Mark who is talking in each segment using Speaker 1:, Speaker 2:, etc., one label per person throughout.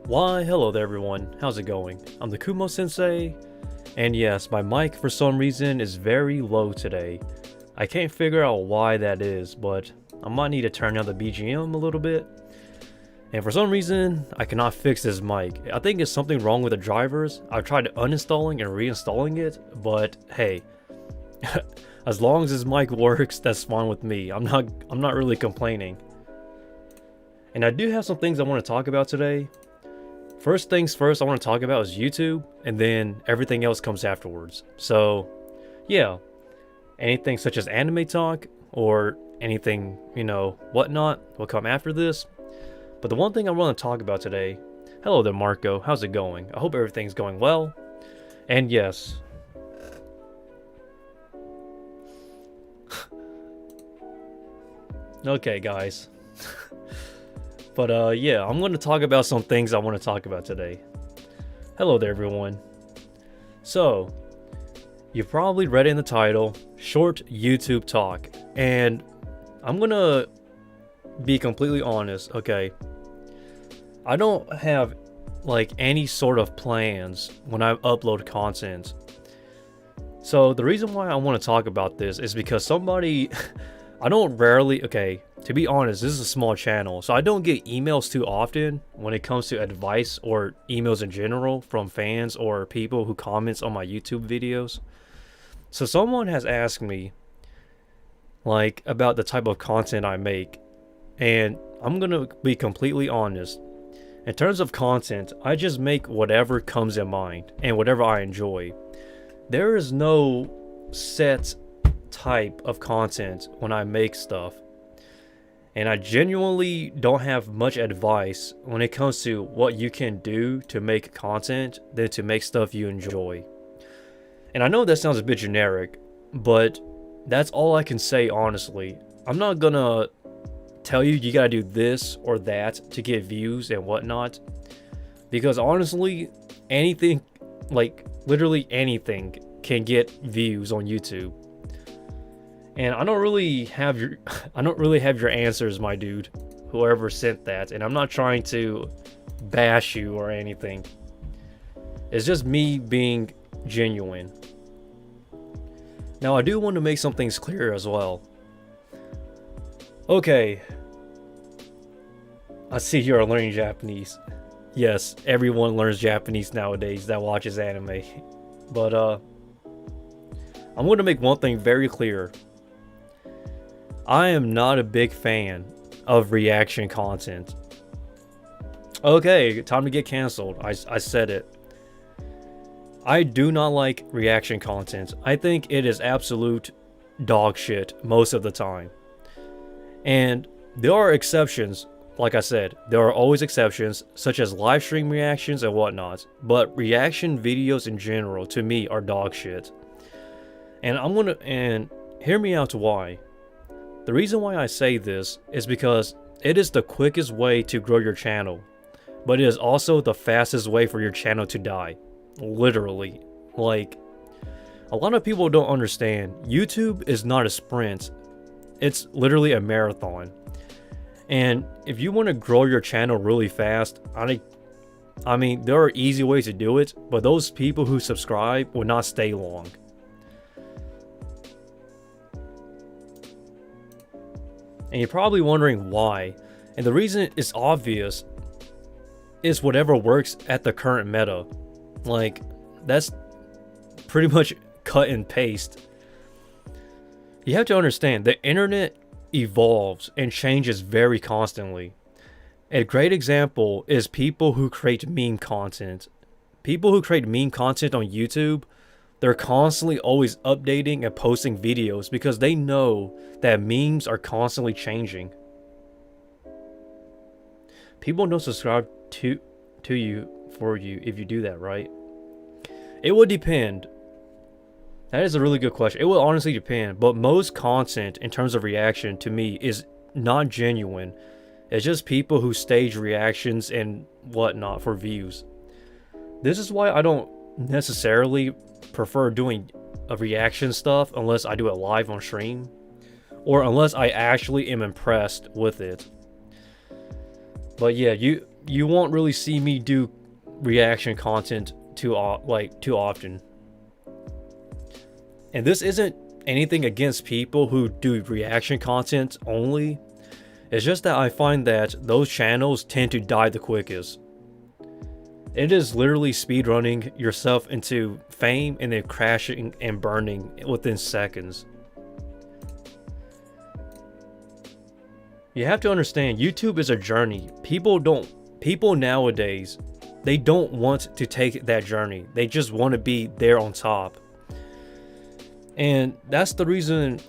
Speaker 1: Why, hello there everyone, how's it going? I'm the Kumo Sensei, and yes, my mic for some reason is very low today. I can't figure out why that is, but I might need to turn down the BGM a little bit. And for some reason, I cannot fix this mic. I think it's something wrong with the drivers. I've tried uninstalling and reinstalling it, but hey, as long as this mic works, that's fine with me. I'm not really complaining. And I do have some things I want to talk about today. First things first I want to talk about is YouTube, and then everything else comes afterwards. So, yeah, anything such as anime talk or anything, whatnot will come after this. But the one thing I want to talk about today, hello there Marco, how's it going? I hope everything's going well. And yes, okay guys. But yeah, I'm going to talk about some things I want to talk about today. Hello there everyone. So, you probably read it in the title, short YouTube talk. And I'm going to be completely honest, okay? I don't have like any sort of plans when I upload content. So the reason why I want to talk about this is because somebody... I don't rarely, okay, to be honest, this is a small channel, so I don't get emails too often when it comes to advice or emails in general from fans or people who comments on my YouTube videos. So someone has asked me, like, about the type of content I make, and I'm gonna be completely honest. In terms of content, I just make whatever comes in mind and whatever I enjoy. There is no set type of content when I make stuff, and I genuinely don't have much advice when it comes to what you can do to make content than to make stuff you enjoy. And I know that sounds a bit generic, but that's all I can say honestly. I'm not gonna tell you gotta do this or that to get views and whatnot, because honestly, anything, like literally anything, can get views on YouTube. And I don't really have your answers, my dude, whoever sent that, and I'm not trying to bash you or anything. It's just me being genuine. Now I do want to make some things clear as well. Okay, I see you are learning Japanese. Yes, everyone learns Japanese nowadays that watches anime. But I'm going to make one thing very clear. I am not a big fan of reaction content. Okay, time to get canceled. I said it. I do not like reaction content. I think it is absolute dog shit most of the time. And there are exceptions. Like I said, there are always exceptions, such as live stream reactions and whatnot. But reaction videos in general, to me, are dog shit. And hear me out why. The reason why I say this is because it is the quickest way to grow your channel, but it is also the fastest way for your channel to die. Literally. Like, a lot of people don't understand, YouTube is not a sprint. It's literally a marathon. And if you want to grow your channel really fast, I mean, there are easy ways to do it, but those people who subscribe will not stay long. And you're probably wondering why. And the reason is obvious. Is whatever works at the current meta. Like, that's pretty much cut and paste. You have to understand, the internet evolves and changes very constantly. A great example is people who create meme content. People who create meme content on YouTube, they're constantly always updating and posting videos because they know that memes are constantly changing. People don't subscribe to you for you if you do that, right? It would depend. That is a really good question. It will honestly depend, but most content in terms of reaction to me is not genuine. It's just people who stage reactions and whatnot for views. This is why I don't necessarily prefer doing a reaction stuff unless I do it live on stream, or unless I actually am impressed with it. But yeah, you won't really see me do reaction content too often. And this isn't anything against people who do reaction content only. It's just that I find that those channels tend to die the quickest. It is literally speedrunning yourself into fame and then crashing and burning within seconds. You have to understand, YouTube is a journey. People nowadays, they don't want to take that journey. They just want to be there on top. And that's the reason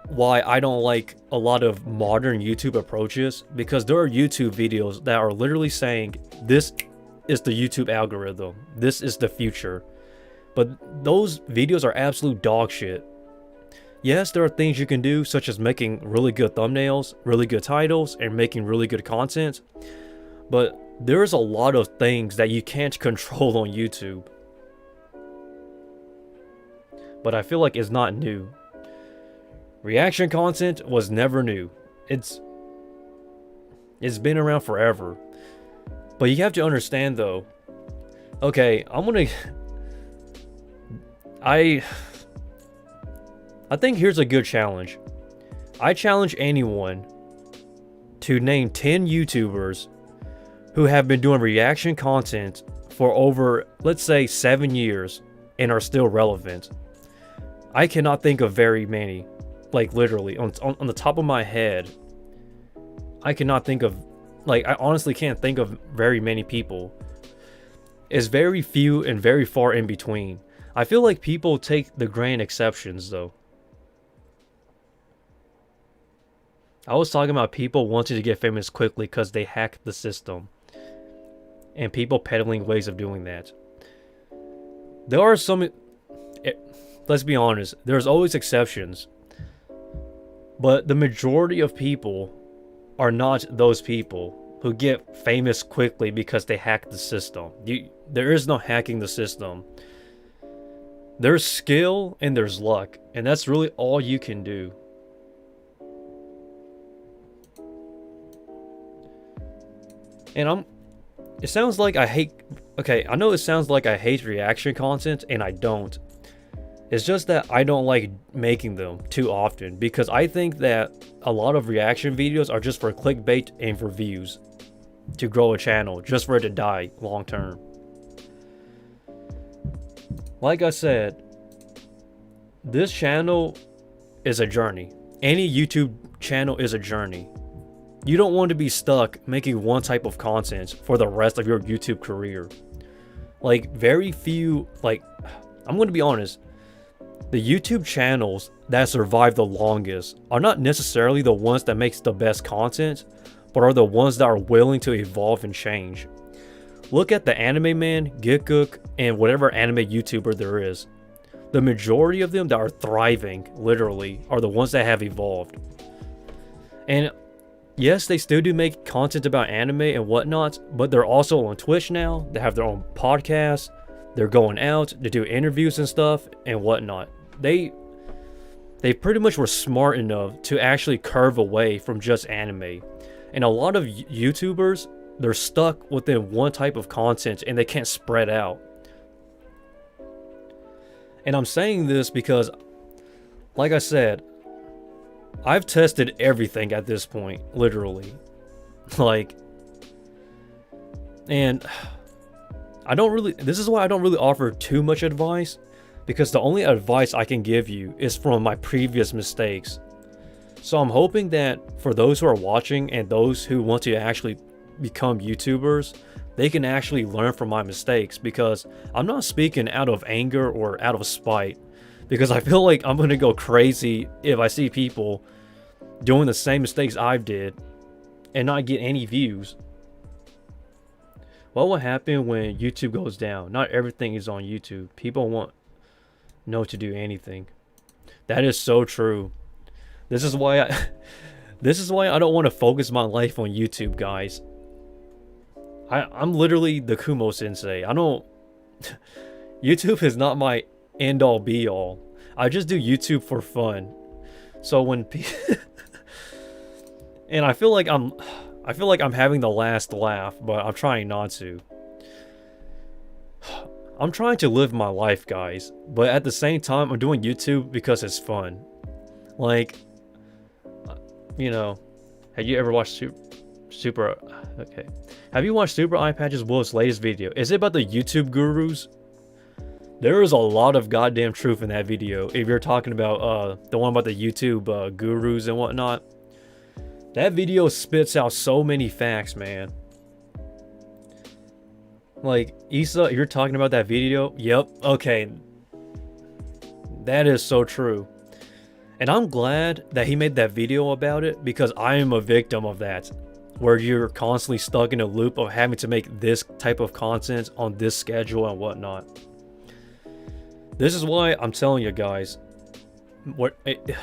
Speaker 1: why I don't like a lot of modern YouTube approaches, because there are YouTube videos that are literally saying this is the YouTube algorithm, this is the future, but those videos are absolute dog shit. Yes, there are things you can do, such as making really good thumbnails, really good titles, and making really good content, but there's a lot of things that you can't control on YouTube. But I feel like it's not new. Reaction content was never new. It's been around forever. But you have to understand though. Okay, I think here's a good challenge. I challenge anyone to name 10 YouTubers who have been doing reaction content for over, let's say, 7 years and are still relevant. I cannot think of very many. Like literally, on the top of my head, I cannot think of, like, I honestly can't think of very many people. It's very few and very far in between. I feel like people take the grand exceptions though. I was talking about people wanting to get famous quickly because they hacked the system. And people peddling ways of doing that. There are some... Let's be honest, there's always exceptions. But the majority of people are not those people who get famous quickly because they hack the system. There is no hacking the system. There's skill and there's luck, and that's really all you can do. And it sounds like I hate... Okay, I know it sounds like I hate reaction content, and I don't. It's just that I don't like making them too often, because I think that a lot of reaction videos are just for clickbait and for views. To grow a channel, just for it to die long term. Like I said, this channel is a journey. Any YouTube channel is a journey. You don't want to be stuck making one type of content for the rest of your YouTube career. Like, very few, like, I'm going to be honest, the YouTube channels that survive the longest are not necessarily the ones that makes the best content, but are the ones that are willing to evolve and change. Look at the Anime Man, Gitgook, and whatever anime YouTuber there is. The majority of them that are thriving, literally, are the ones that have evolved. And yes, they still do make content about anime and whatnot, but they're also on Twitch now. They have their own podcast. They're going out to do interviews and stuff and whatnot. They pretty much were smart enough to actually curve away from just anime. And a lot of YouTubers, they're stuck within one type of content and they can't spread out. And I'm saying this because, like I said, I've tested everything at this point, literally. Like, and this is why I don't really offer too much advice, because the only advice I can give you is from my previous mistakes. So I'm hoping that for those who are watching and those who want to actually become YouTubers, they can actually learn from my mistakes, because I'm not speaking out of anger or out of spite, because I feel like I'm going to go crazy if I see people doing the same mistakes I did and not get any views. What will happen when YouTube goes down? Not everything is on YouTube. People won't know to do anything. That is so true. This is why I don't want to focus my life on YouTube, guys. I'm literally the Kumo Sensei. YouTube is not my end-all be-all. I just do YouTube for fun. So when and I feel like I feel like I'm having the last laugh, but I'm trying not to. I'm trying to live my life, guys, but at the same time, I'm doing YouTube because it's fun. Like, you know, have you ever watched Super? Okay. Have you watched Super Eye Patch's Wolf's latest video? Is it about the YouTube gurus? There is a lot of goddamn truth in that video. If you're talking about the one about the YouTube gurus and whatnot, that video spits out so many facts, man. Like, Issa, you're talking about that video? Yep, okay. That is so true. And I'm glad that he made that video about it, because I am a victim of that. Where you're constantly stuck in a loop of having to make this type of content on this schedule and whatnot. This is why I'm telling you guys, if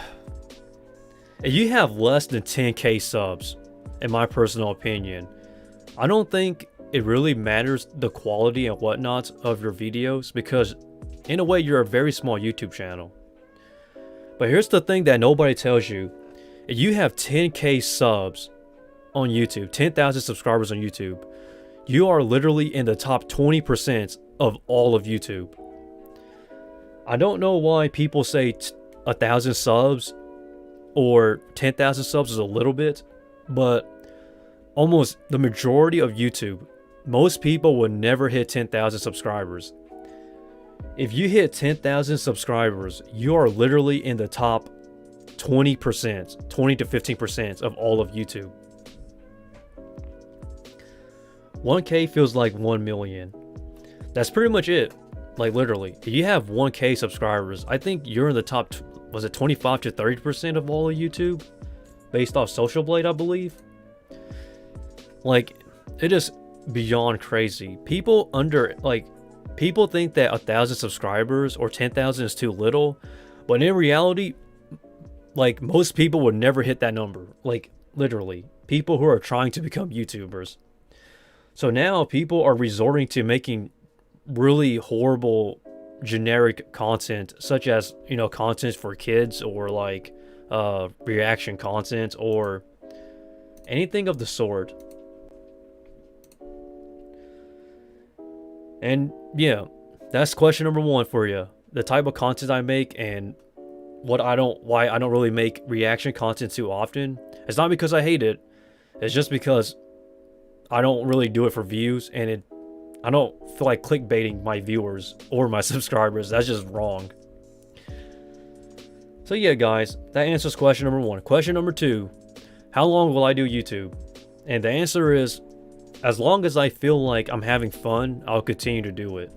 Speaker 1: you have less than 10k subs, in my personal opinion, I don't think it really matters the quality and whatnot of your videos, because in a way you're a very small YouTube channel. But here's the thing that nobody tells you. If you have 10k subs on YouTube, 10,000 subscribers on YouTube, you are literally in the top 20% of all of YouTube. I don't know why people say 1,000 subs or 10,000 subs is a little bit, but almost the majority of YouTube, most people will never hit 10,000 subscribers. If you hit 10,000 subscribers, you are literally in the top 20%, 20 to 15% of all of YouTube. 1k feels like 1 million. That's pretty much it. Like, literally, if you have 1k subscribers, I think you're in the top, was it 25 to 30% of all of YouTube? Based off Social Blade, I believe. Like, it is beyond crazy. People think that 1,000 subscribers or 10,000 is too little, but in reality, like, most people would never hit that number. Like, literally, people who are trying to become YouTubers. So now people are resorting to making really horrible generic content, such as, you know, content for kids, or like reaction content, or anything of the sort. And yeah, that's question number 1 for you. The type of content I make and why I don't really make reaction content too often. It's not because I hate it. It's just because I don't really do it for views, and I don't feel like clickbaiting my viewers or my subscribers. That's just wrong. So yeah, guys, that answers question number 1. Question number 2, how long will I do YouTube? And the answer is, as long as I feel like I'm having fun, I'll continue to do it.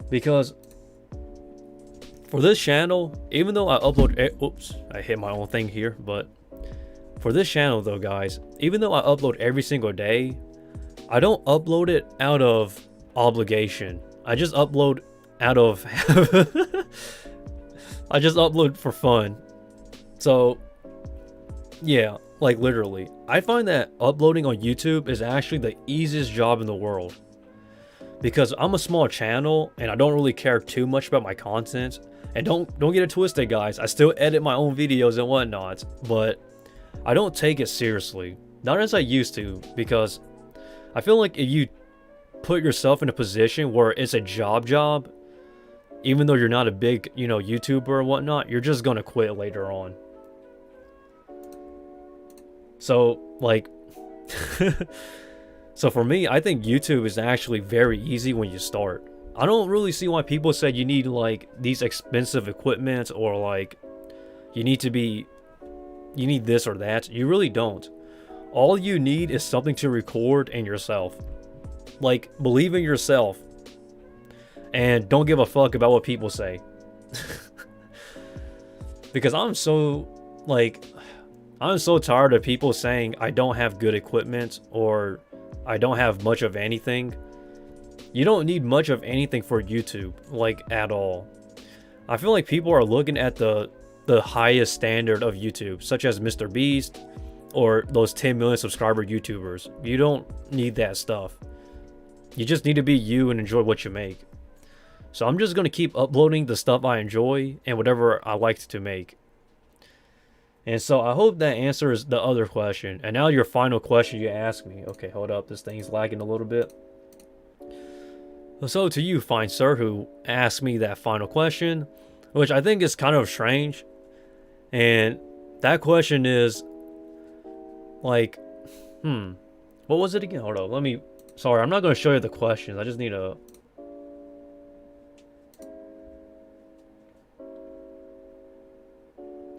Speaker 1: Because for this channel, even though I upload, oops, I hit my own thing here, but for this channel though, guys, even though I upload every single day, I don't upload it out of obligation. I just upload out of I just upload for fun. So yeah, like, literally, I find that uploading on YouTube is actually the easiest job in the world, because I'm a small channel and I don't really care too much about my content. And don't get it twisted, guys, I still edit my own videos and whatnot, but I don't take it seriously, not as I used to, because I feel like if you put yourself in a position where it's a job, even though you're not a big, you know, YouTuber or whatnot, you're just gonna quit later on. So, like, so for me, I think YouTube is actually very easy when you start. I don't really see why people say you need, like, these expensive equipment, or like you need this or that. You really don't. All you need is something to record and yourself. Like, believe in yourself and don't give a fuck about what people say. Because I'm so tired of people saying I don't have good equipment, or I don't have much of anything. You don't need much of anything for YouTube, like, at all. I feel like people are looking at the highest standard of YouTube, such as Mr. Beast, or those 10 million subscriber YouTubers. You don't need that stuff. You just need to be you and enjoy what you make. So I'm just going to keep uploading the stuff I enjoy and whatever I like to make. And so I hope that answers the other question. And now your final question you asked me. Okay, hold up. This thing's lagging a little bit. So to you, fine sir, who asked me that final question, which I think is kind of strange. And that question is like, what was it again? Hold on, let me. Sorry, I'm not going to show you the questions. I just need to.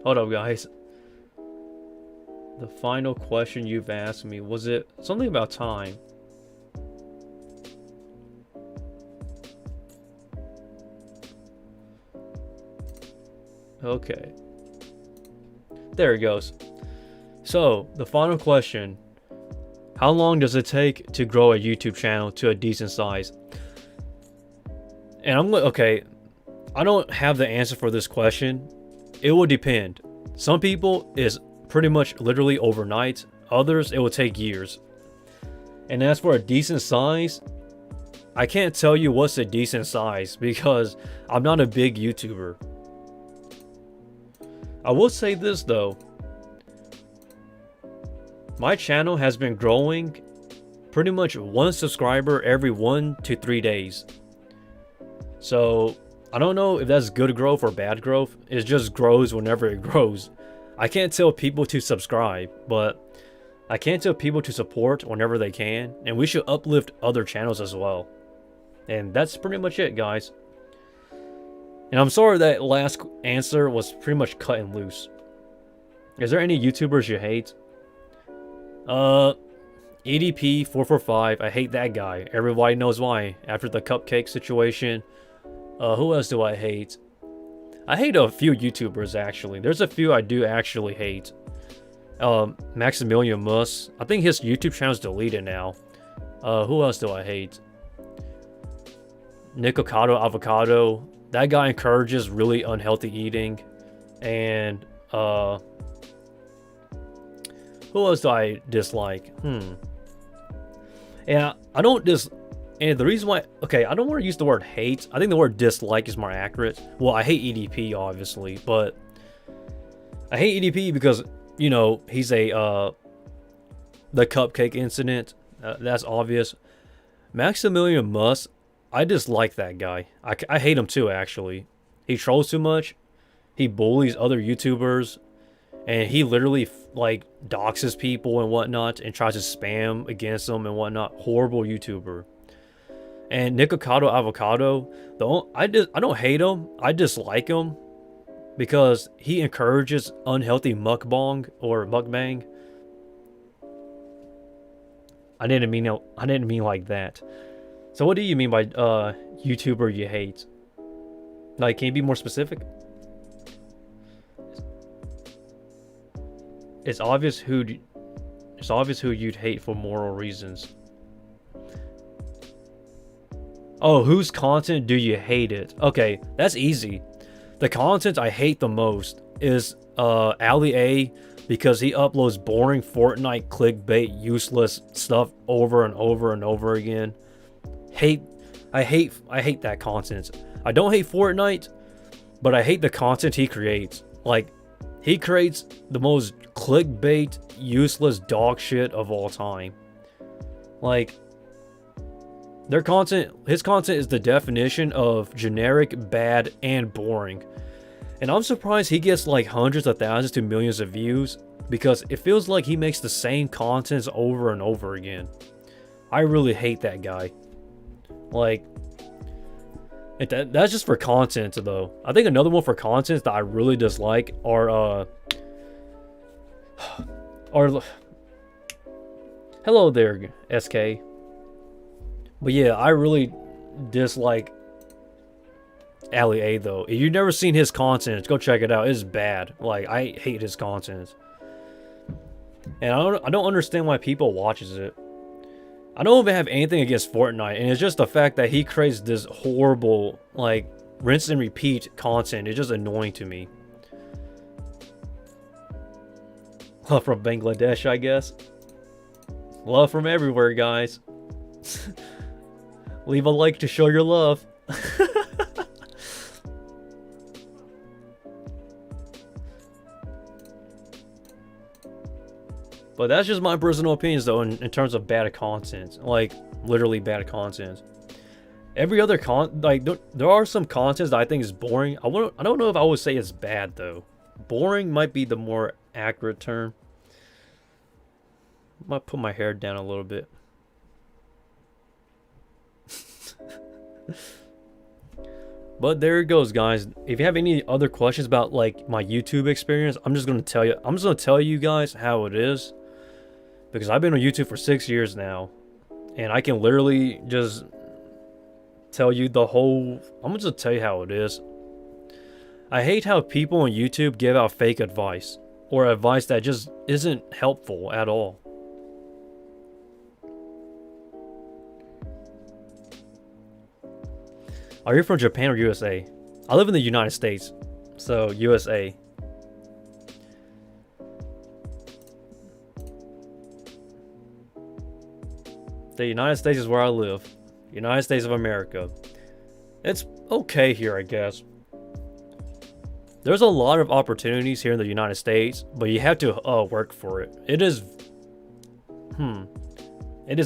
Speaker 1: Hold up, guys. The final question you've asked me, was it something about time? Okay. There it goes. So, the final question. How long does it take to grow a YouTube channel to a decent size? And okay, I don't have the answer for this question. It will depend. Some people is pretty much literally overnight. Others, it will take years. And as for a decent size, I can't tell you what's a decent size because I'm not a big YouTuber. I will say this though. My channel has been growing pretty much 1 subscriber every 1 to 3 days. So I don't know if that's good growth or bad growth. It just grows whenever it grows. I can't tell people to subscribe, but I can tell people to support whenever they can. And we should uplift other channels as well. And that's pretty much it, guys. And I'm sorry that last answer was pretty much cut and loose. Is there any YouTubers you hate? EDP445. I hate that guy. Everybody knows why. After the cupcake situation. Who else do I hate? I hate a few YouTubers, actually. There's a few I do actually hate. Maximilian Muss. I think his YouTube channel's deleted now. Who else do I hate? Nikocado Avocado. That guy encourages really unhealthy eating. And, who else do I dislike? Yeah, I don't and the reason why, okay, I don't want to use the word hate. I think the word dislike is more accurate. Well, I hate EDP, obviously, but I hate EDP because, you know, he's the cupcake incident. That's obvious. Maximilian Muss, I dislike that guy. I hate him too, actually. He trolls too much. He bullies other YouTubers. And he literally, like, doxes people and whatnot and tries to spam against them and whatnot. Horrible YouTuber. And Nikocado Avocado, I don't hate him. I dislike him because he encourages unhealthy mukbang or mukbang. I didn't mean like that. So what do you mean by YouTuber you hate? Like, can you be more specific? It's obvious who you'd hate for moral reasons. Oh, whose content do you hate it? Okay, that's easy. The content I hate the most is Ali A, because he uploads boring Fortnite clickbait useless stuff over and over and over again. I hate that content. I don't hate Fortnite, but I hate the content he creates. Like, he creates the most clickbait useless dog shit of all time. Like, his content is the definition of generic, bad, and boring. And I'm surprised he gets like hundreds of thousands to millions of views, because it feels like he makes the same content over and over again. I really hate that guy. Like, that's just for content though. I think another one for content that I really dislike are hello there, SK. But yeah, I really dislike Ali A though. If you've never seen his content, go check it out. It's bad. Like, I hate his content. And I don't understand why people watches it. I don't even have anything against Fortnite, and it's just the fact that he creates this horrible, like, rinse and repeat content. It's just annoying to me. Love from Bangladesh, I guess. Love from everywhere, guys. Leave a like to show your love. But that's just my personal opinions, though, in terms of bad content. Like, literally bad content. Every other there are some content that I think is boring. I don't know if I would say it's bad, though. Boring might be the more accurate term. I might put my hair down a little bit. But there it goes, guys. If you have any other questions about like my YouTube experience, I'm just gonna tell you guys how it is, because I've been on YouTube for 6 years now, and I can literally just tell you the whole. I'm just gonna tell you how it is. I hate how people on YouTube give out fake advice, or advice that just isn't helpful at all. Are you from Japan or USA? I live in the United States, so USA. The United States is where I live. United States of America. It's okay here, I guess. There's a lot of opportunities here in the United States, but you have to work for it. It is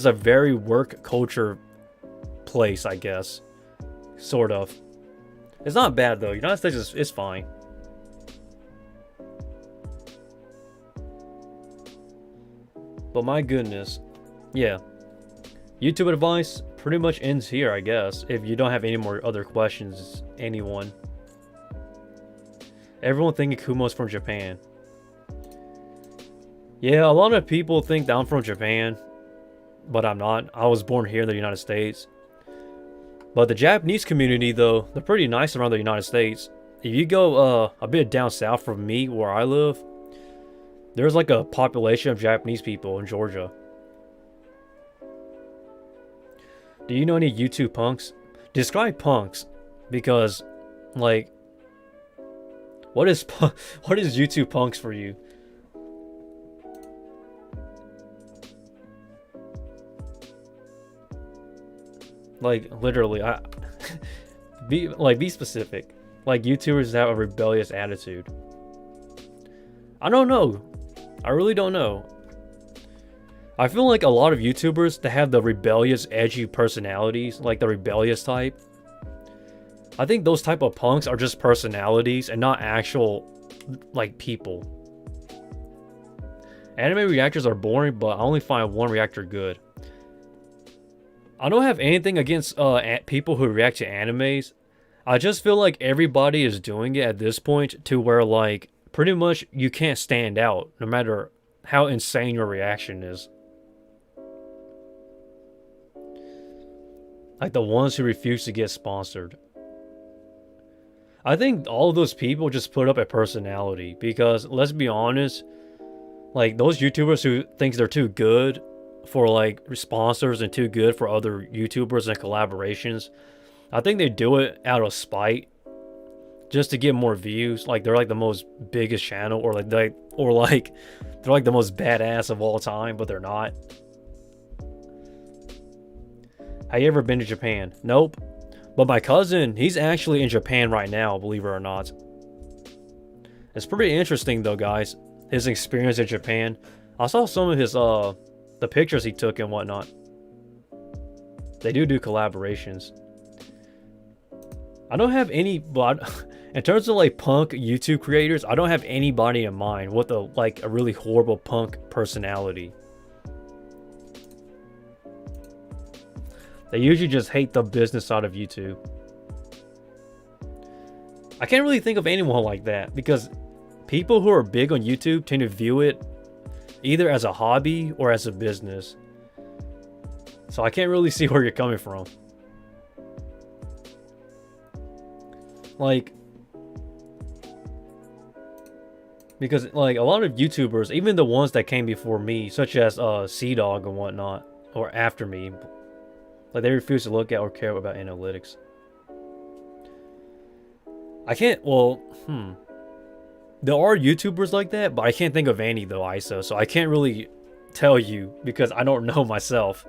Speaker 1: a very work culture place, I guess. Sort of. It's not bad though. United States is fine. But my goodness. Yeah. YouTube advice pretty much ends here, I guess. If you don't have any more other questions, anyone. Everyone thinking Kumo's from Japan. Yeah, a lot of people think that I'm from Japan, but I'm not. I was born here in the United States. But the Japanese community, though, they're pretty nice around the United States. If you go a bit down south from me, where I live, there's like a population of Japanese people in Georgia. Do you know any YouTube punks? Describe punks, because, like, what is YouTube punks for you? Like, literally, be specific. Like, YouTubers have a rebellious attitude. I don't know. I really don't know. I feel like a lot of YouTubers that have the rebellious, edgy personalities, like the rebellious type, I think those type of punks are just personalities and not actual, like, people. Anime reactors are boring, but I only find one reactor good. I don't have anything against people who react to animes. I just feel like everybody is doing it at this point to where, like, pretty much you can't stand out no matter how insane your reaction is. Like the ones who refuse to get sponsored. I think all of those people just put up a personality, because let's be honest, like those YouTubers who think they're too good for like sponsors and too good for other YouTubers and collaborations, I think they do it out of spite, just to get more views. Like they're like the most biggest channel, or like they're like the most badass of all time, but they're not. Have you ever been to Japan? Nope. But my cousin, he's actually in Japan right now, believe it or not. It's pretty interesting though, guys. His experience in Japan. I saw some of his the pictures he took and whatnot. They do collaborations. I don't have any, but in terms of like punk YouTube creators, I don't have anybody in mind with a really horrible punk personality. They usually just hate the business side of YouTube. I can't really think of anyone like that, because people who are big on YouTube tend to view it either as a hobby or as a business. So I can't really see where you're coming from. Like, because like a lot of YouTubers, even the ones that came before me, such as Sea-Dog and whatnot, or after me, like they refuse to look at or care about analytics. I can't, there are YouTubers like that, but I can't think of any though, ISO, so I can't really tell you because I don't know myself.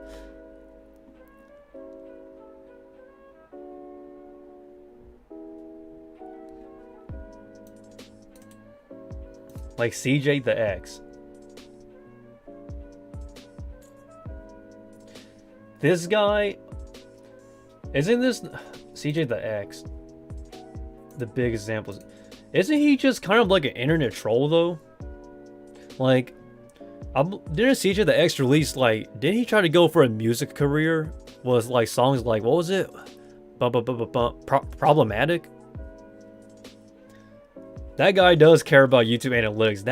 Speaker 1: Like CJ the X. This guy, isn't this CJ the X the big examples? Isn't he just kind of like an internet troll though? Like, didn't CJ the X release, like, didn't he try to go for a music career? Was like songs like, what was it? Problematic? That guy does care about YouTube analytics.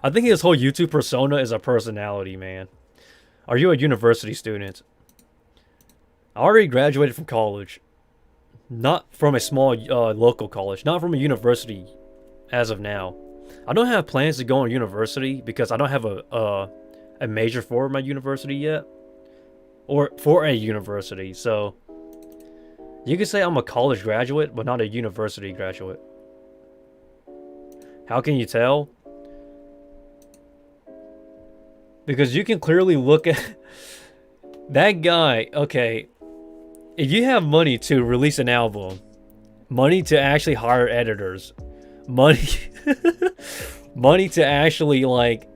Speaker 1: I think his whole YouTube persona is a personality, man. Are you a university student? I already graduated from college. Not from a small local college. Not from a university as of now. I don't have plans to go to university because I don't have a major for my university yet. Or for a university, so you could say I'm a college graduate, but not a university graduate. How can you tell? Because you can clearly look at that guy. Okay, if you have money to release an album, money to actually hire editors, money money to actually like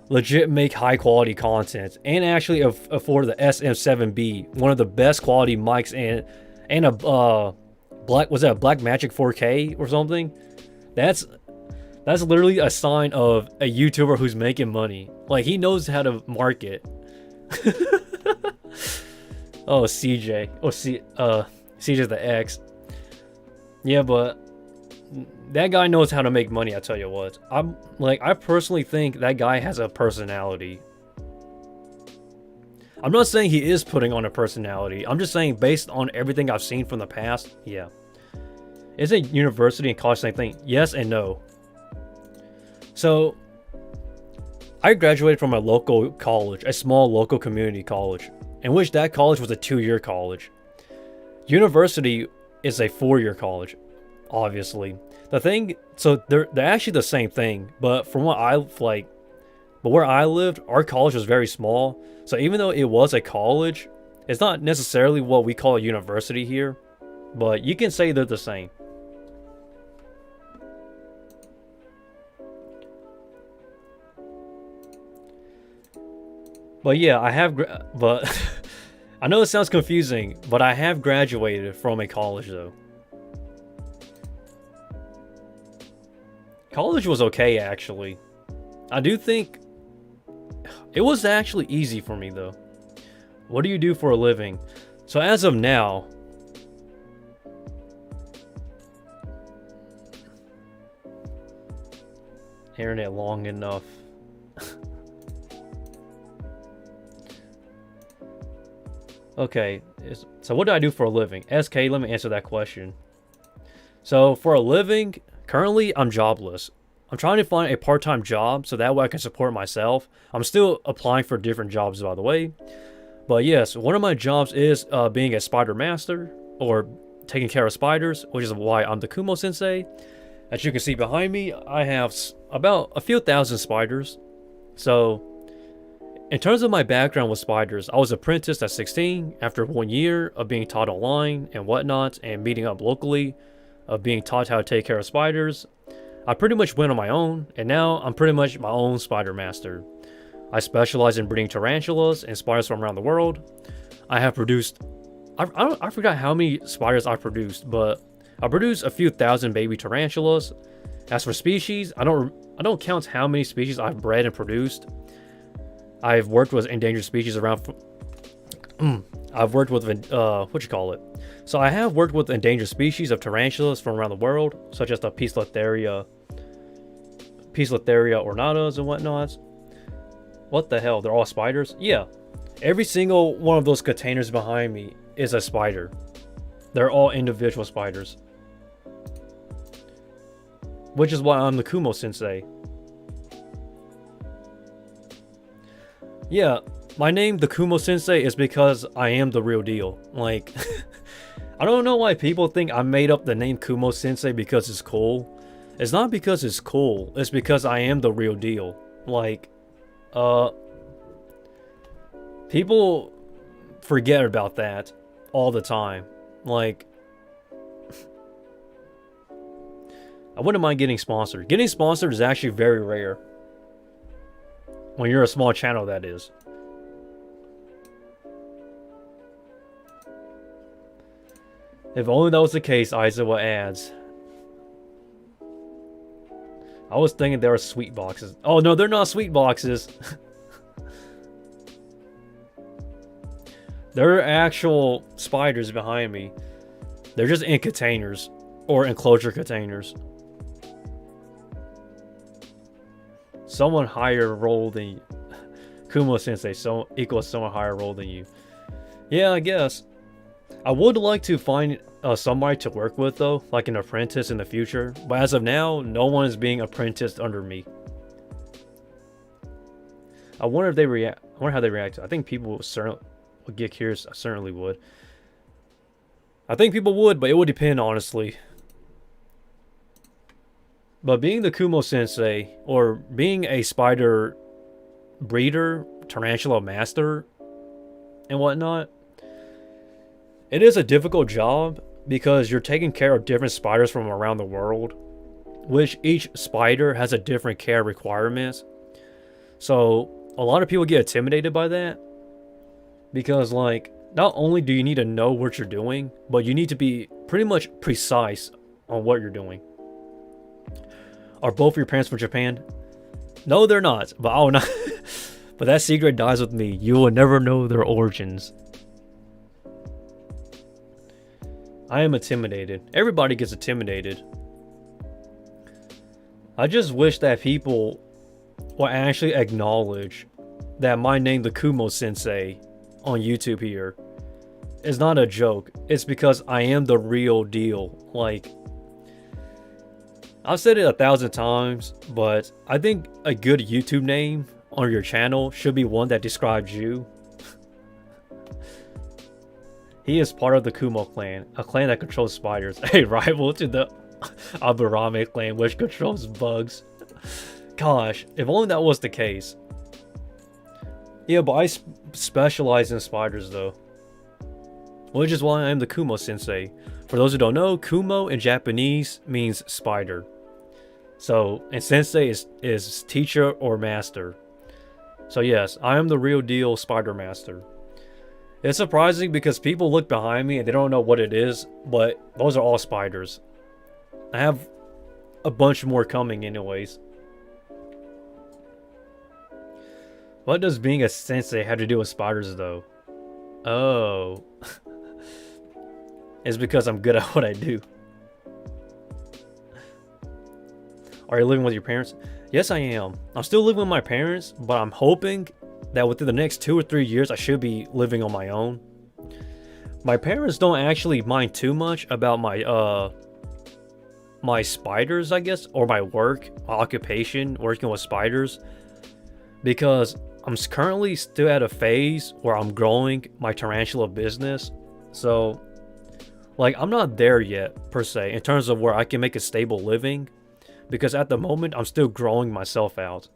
Speaker 1: legit make high quality content, and actually afford the SM7B, one of the best quality mics, and a Black Magic 4K or something. That's literally a sign of a YouTuber who's making money. Like, he knows how to market. Oh, CJ. Oh, CJ's the X. Yeah, but that guy knows how to make money, I tell you what. I personally think that guy has a personality. I'm not saying he is putting on a personality. I'm just saying, based on everything I've seen from the past, yeah. Is it university and college same thing? Yes and no. So, I graduated from a local college, a small local community college, in which that college was a 2-year college. University is a 4-year college, obviously. The thing, so they're actually the same thing, but from what but where I lived, our college was very small. So even though it was a college, it's not necessarily what we call a university here, but you can say they're the same. But yeah, but I know it sounds confusing, but I have graduated from a college though. College was okay, actually. I do think it was actually easy for me though. What do you do for a living? So as of now, internet long enough. Okay, so what do I do for a living? SK, let me answer that question. So for a living, currently I'm jobless. I'm trying to find a part-time job so that way I can support myself. I'm still applying for different jobs, by the way. But yes, one of my jobs is being a spider master, or taking care of spiders, which is why I'm the Kumo Sensei. As you can see behind me, I have about a few thousand spiders. So in terms of my background with spiders, I was apprenticed at 16 after 1 year of being taught online and whatnot, and meeting up locally, of being taught how to take care of spiders. I pretty much went on my own, and now I'm pretty much my own spider master. I specialize in breeding tarantulas and spiders from around the world. I have produced, I forgot how many spiders I produced, but I produced a few thousand baby tarantulas. As for species, I don't count how many species I've bred and produced. I've worked with endangered species around. I've worked with So I have worked with endangered species of tarantulas from around the world, such as the Poecilotheria ornatas and whatnot. What the hell? They're all spiders? Yeah. Every single one of those containers behind me is a spider. They're all individual spiders. Which is why I'm the Kumo Sensei. Yeah, my name, the Kumo Sensei, is because I am the real deal. Like, I don't know why people think I made up the name Kumo Sensei because it's cool. It's not because it's cool, it's because I am the real deal. Like, people forget about that all the time. Like, I wouldn't mind getting sponsored. Getting sponsored is actually very rare. When you're a small channel, that is. If only that was the case, Aizawa adds. I was thinking they were sweet boxes. Oh no, they're not sweet boxes. They're actual spiders behind me. They're just in containers. Or enclosure containers. Someone higher role than you. Kumo Sensei equals someone higher role than you. Yeah, I guess. I would like to find somebody to work with though, like an apprentice in the future. But as of now, no one is being apprenticed under me. I wonder if they react. I wonder how they react. I think people would get curious. I certainly would. I think people would, but it would depend, honestly. But being the Kumo Sensei, or being a spider breeder, tarantula master, and whatnot, it is a difficult job because you're taking care of different spiders from around the world, which each spider has a different care requirements. So a lot of people get intimidated by that because, like, not only do you need to know what you're doing, but you need to be pretty much precise on what you're doing. Are both your parents from Japan? No, they're not. But oh no. But that secret dies with me. You will never know their origins. I am intimidated. Everybody gets intimidated. I just wish that people will actually acknowledge that my name, the Kumo Sensei, on YouTube here, is not a joke. It's because I am the real deal. Like, I've said it 1,000 times, but I think a good YouTube name on your channel should be one that describes you. He is part of the Kumo clan, a clan that controls spiders, a rival to the Aburame clan, which controls bugs. Gosh, if only that was the case. Yeah, but I specialize in spiders though, which is why I am the Kumo Sensei. For those who don't know, Kumo in Japanese means spider. So, and Sensei is teacher or master. So yes, I am the real deal spider master. It's surprising because people look behind me and they don't know what it is, but those are all spiders. I have a bunch more coming anyways. What does being a sensei have to do with spiders though? Oh. It's because I'm good at what I do. Are you living with your parents? Yes, I am. I'm still living with my parents, but I'm hoping that within the next 2 or 3 years, I should be living on my own. My parents don't actually mind too much about my my spiders, I guess, or my work, my occupation, working with spiders, because I'm currently still at a phase where I'm growing my tarantula business. So, like, I'm not there yet, per se, in terms of where I can make a stable living, because at the moment, I'm still growing myself out.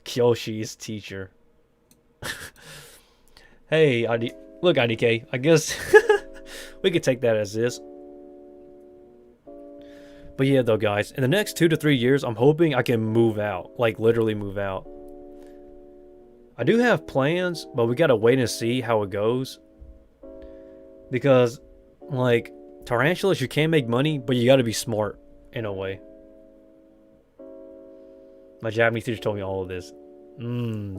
Speaker 1: Kyoshi's teacher. Hey, look, IDK, I guess we could take that as is. But yeah, though, guys, in the next 2 to 3 years, I'm hoping I can move out, like literally move out. I do have plans, but we gotta wait and see how it goes. Because, like, tarantulas, you can make money, but you gotta be smart in a way. My Japanese teacher told me all of this.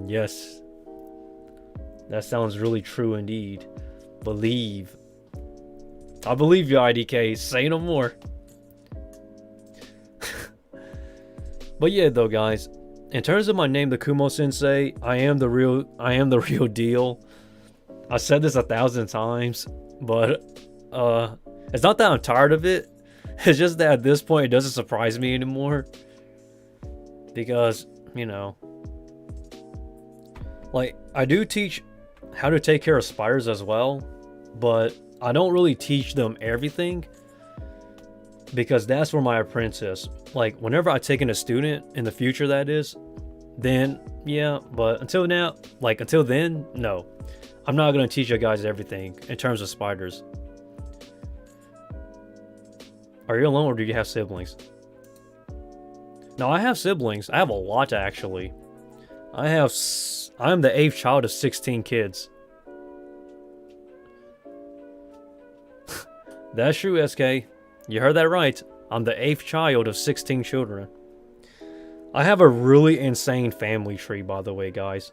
Speaker 1: Yes. That sounds really true indeed. Believe. I believe you, IDK. Say no more. But yeah, though, guys, in terms of my name, the Kumo Sensei, I am the real deal. I said this 1,000 times, but it's not that I'm tired of it. It's just that at this point, it doesn't surprise me anymore. Because, you know, like, I do teach how to take care of spiders as well, but I don't really teach them everything, because that's where my apprentice, like, whenever I take in a student in the future, that is, then yeah, but until now, like, until then, no, I'm not going to teach you guys everything in terms of spiders. Are you alone or do you have siblings? No, I have siblings. I have a lot, actually. I'm the 8th child of 16 kids. That's true, SK. You heard that right. I'm the 8th child of 16 children. I have a really insane family tree, by the way, guys.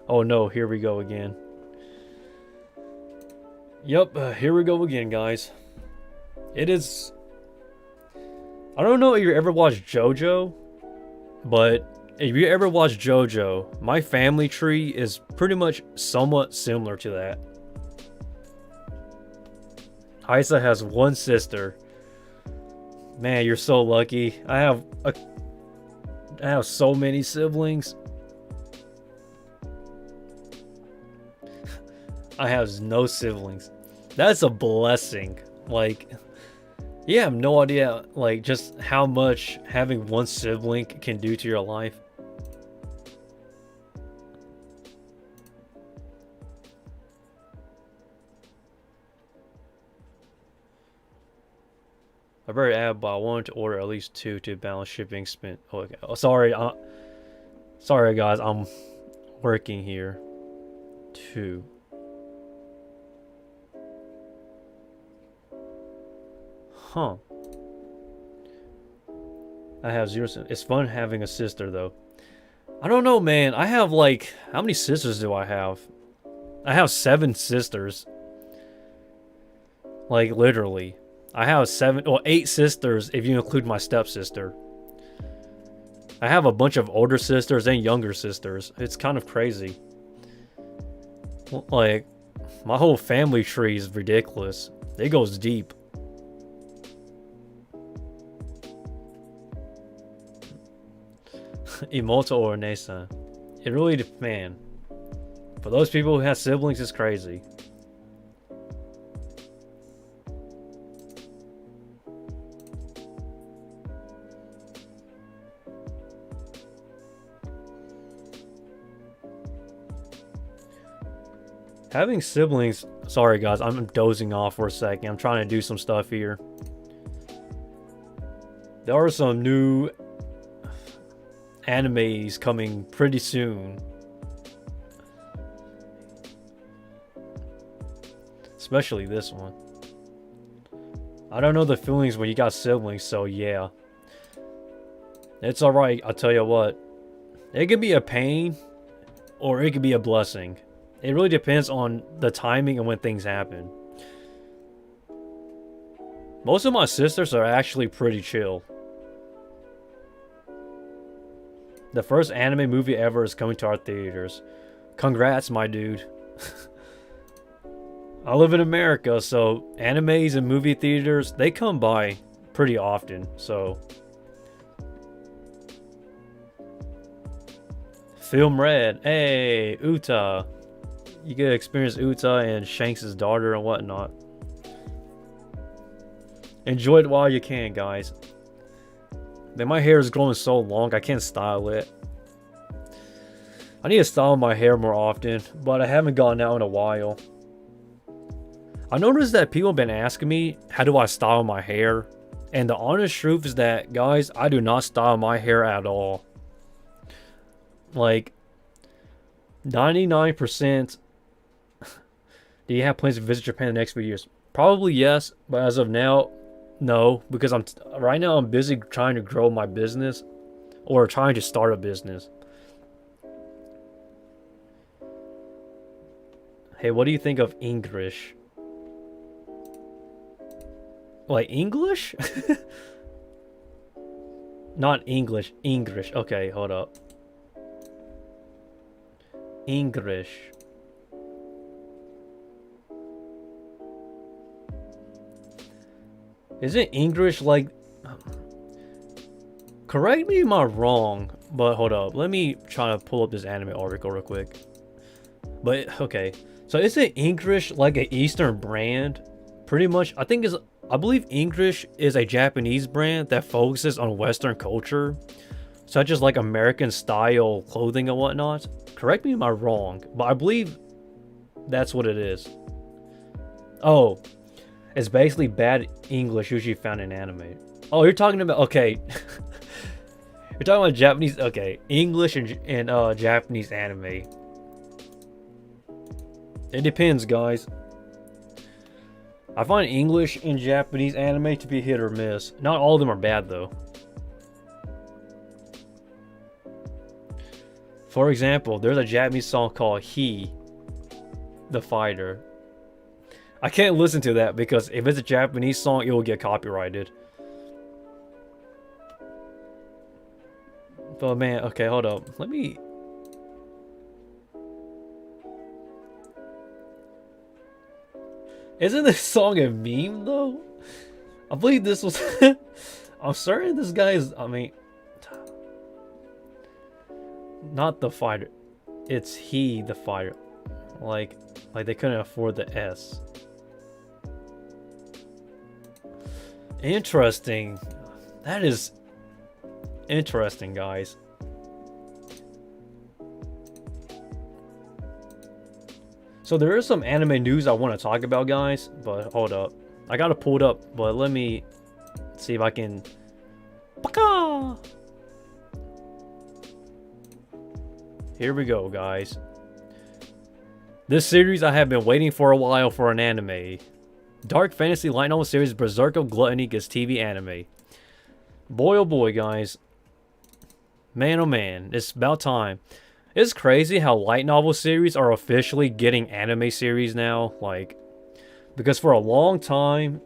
Speaker 1: Oh no, here we go again. Yep, here we go again, guys. It is... I don't know if you ever watched JoJo, but if you ever watched JoJo, my family tree is pretty much somewhat similar to that. Isa has one sister. Man, you're so lucky. I have so many siblings. I have no siblings. That's a blessing. Like, you have no idea, like, just how much having one sibling can do to your life. I better add, but I wanted to order at least 2 to balance shipping spent. Oh, okay. Oh, sorry. Sorry, guys. I'm working here. 2. Huh. I have 0 cents. It's fun having a sister, though. I don't know, man. I have, like... How many sisters do I have? I have 7 sisters. Like, literally. I have 8 sisters if you include my stepsister. I have a bunch of older sisters and younger sisters. It's kind of crazy. Like, my whole family tree is ridiculous. It goes deep. Imoto or Nesa. It really man. For those people who have siblings, it's crazy. Having siblings... Sorry, guys. I'm dozing off for a second. I'm trying to do some stuff here. There are some new animes coming pretty soon. Especially this one. I don't know the feelings when you got siblings, so yeah. It's alright, I'll tell you what. It could be a pain, or it could be a blessing. It really depends on the timing and when things happen. Most of my sisters are actually pretty chill. The first anime movie ever is coming to our theaters. Congrats, my dude. I live in America, so animes and movie theaters, they come by pretty often, so... Film Red. Hey, Uta. You get to experience Uta and Shanks' daughter and whatnot. Enjoy it while you can, guys. Man, my hair is growing so long, I can't style it. I need to style my hair more often, but I haven't gone out in a while. I noticed that people have been asking me, how do I style my hair? And the honest truth is that, guys, I do not style my hair at all. Like, 99%... Do you have plans to visit Japan in the next few years? Probably yes, but as of now, no, because right now I'm busy trying to grow my business or trying to start a business. Hey, what do you think of English? Like English? Not English, English. Okay, hold up. English. Isn't English like... Correct me if I'm wrong, but hold up. Let me try to pull up this anime article real quick. But, okay. So isn't English like an Eastern brand? Pretty much, I believe English is a Japanese brand that focuses on Western culture, such as like American style clothing and whatnot. Correct me if I'm wrong, but I believe that's what it is. Oh. It's basically bad English usually found in anime. Oh, you're talking about... Okay. You're talking about Japanese... Okay. English and Japanese anime. It depends, guys. I find English and Japanese anime to be hit or miss. Not all of them are bad though. For example, there's a Japanese song called He, the Fighter. I can't listen to that because if it's a Japanese song, it will get copyrighted. But man, okay, hold up. Let me... Isn't this song a meme though? I believe this was... I'm certain this guy is... I mean... Not the fighter. It's he, the fighter. Like they couldn't afford the S. Interesting. That is interesting, guys. So there is some anime news I want to talk about, guys, but hold up. I got it pulled up, but let me see if I can... Paka! Here we go, guys. This series I have been waiting for a while for an anime. Dark fantasy light novel series Berserk of Gluttony gets TV anime. Boy oh boy, guys. Man oh man, it's about time. It's crazy how light novel series are officially getting anime series now. Like, because for a long time,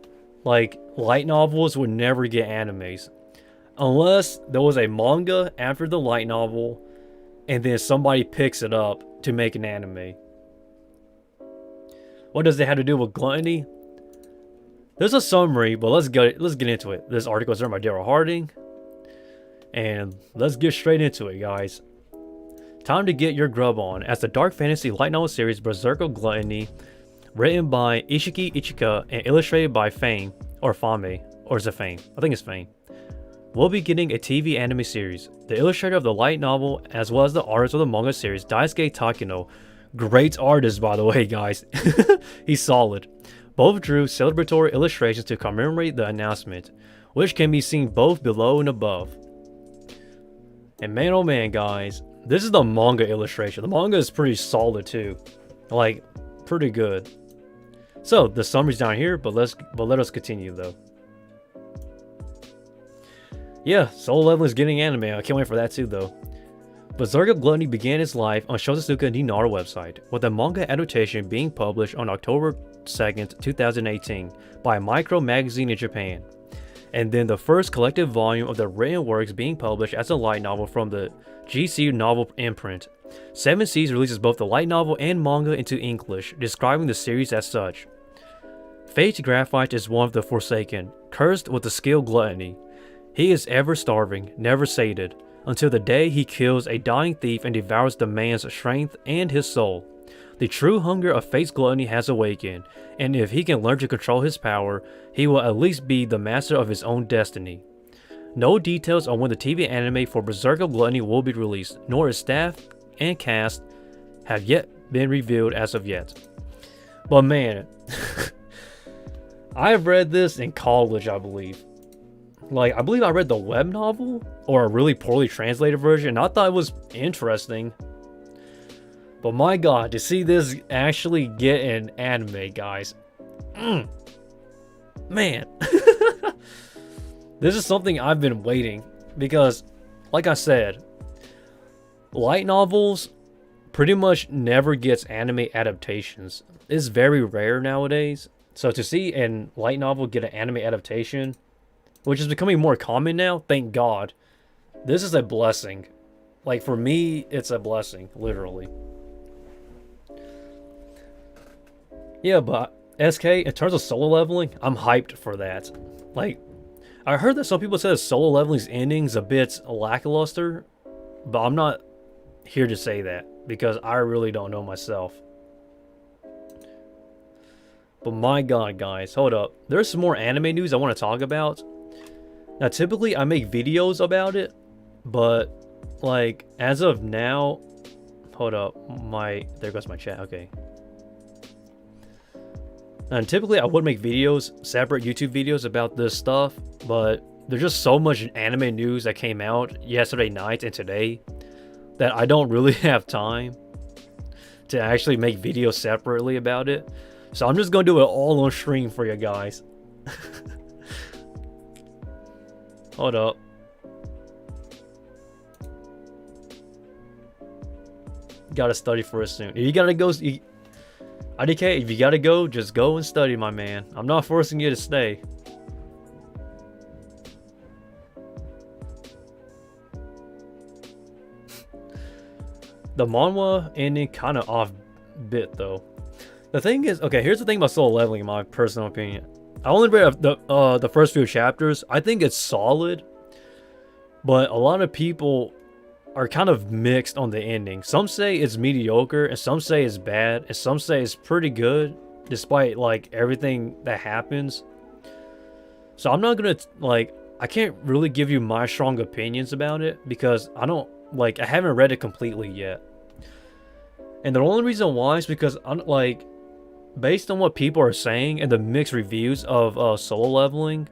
Speaker 1: like, light novels would never get animes. Unless there was a manga after the light novel, and then somebody picks it up to make an anime. What does it have to do with Gluttony? There's a summary, but let's get into it. This article is written by Daryl Harding. And let's get straight into it, guys. Time to get your grub on, as the dark fantasy light novel series Berserk of Gluttony, written by Ishiki Ichika and illustrated by Fame, or Fame, or is it Fame? I think it's Fame. We'll be getting a TV anime series. The illustrator of the light novel, as well as the artist of the manga series, Daisuke Takino. Great artist, by the way, guys. He's solid. Both drew celebratory illustrations to commemorate the announcement, which can be seen both below and above. And man oh man, guys, this is the manga illustration. The manga is pretty solid too. Like, pretty good. So, the summary's down here, but let us continue though. Yeah, Solo Leveling is getting anime. I can't wait for that too though. Berserk of Gluttony began its life on Shotetsuka Ninara website, with a manga adaptation being published on October 2nd, 2018 by Micro Magazine in Japan. And then the first collective volume of the written works being published as a light novel from the GC Novel imprint. 7 Seas releases both the light novel and manga into English, describing the series as such. Fate Graphite is one of the Forsaken, cursed with the skill Gluttony. He is ever starving, never sated, until the day he kills a dying thief and devours the man's strength and his soul. The true hunger of Fate's Gluttony has awakened, and if he can learn to control his power, he will at least be the master of his own destiny. No details on when the TV anime for Berserk of Gluttony will be released, nor its staff and cast have yet been revealed as of yet. But man, I read this in college, I believe. Like, I believe I read the web novel, or a really poorly translated version, and I thought it was interesting. But my god, to see this actually get an anime, guys. Man. This is something I've been waiting. Because, like I said, light novels pretty much never gets anime adaptations. It's very rare nowadays. So to see a light novel get an anime adaptation, which is becoming more common now, thank God. This is a blessing. Like, for me, it's a blessing, literally. Yeah, but SK, in terms of solo leveling, I'm hyped for that. Like, I heard that some people said solo leveling's ending's a bit lackluster, but I'm not here to say that because I really don't know myself. But my god, guys, hold up. There's some more anime news I want to talk about. Now, typically I make videos about it, but like as of now, hold up, there goes my chat. Okay. And typically I would make videos, separate YouTube videos about this stuff, but there's just so much anime news that came out yesterday night and today that I don't really have time to actually make videos separately about it. So I'm just gonna do it all on stream for you guys. Hold up. Gotta study for it soon. If you gotta go, IDK, if you gotta go, just go and study, my man. I'm not forcing you to stay. The manhwa ending kind of off bit though. The thing is, okay, here's the thing about Solo Leveling, in my personal opinion. I only read the first few chapters. I think it's solid, but a lot of people are kind of mixed on the ending. Some say it's mediocre, and some say it's bad, and some say it's pretty good, despite like everything that happens. So I'm not gonna like, I can't really give you my strong opinions about it because I haven't read it completely yet. And the only reason why is because I'm like, based on what people are saying and the mixed reviews of Solo Leveling,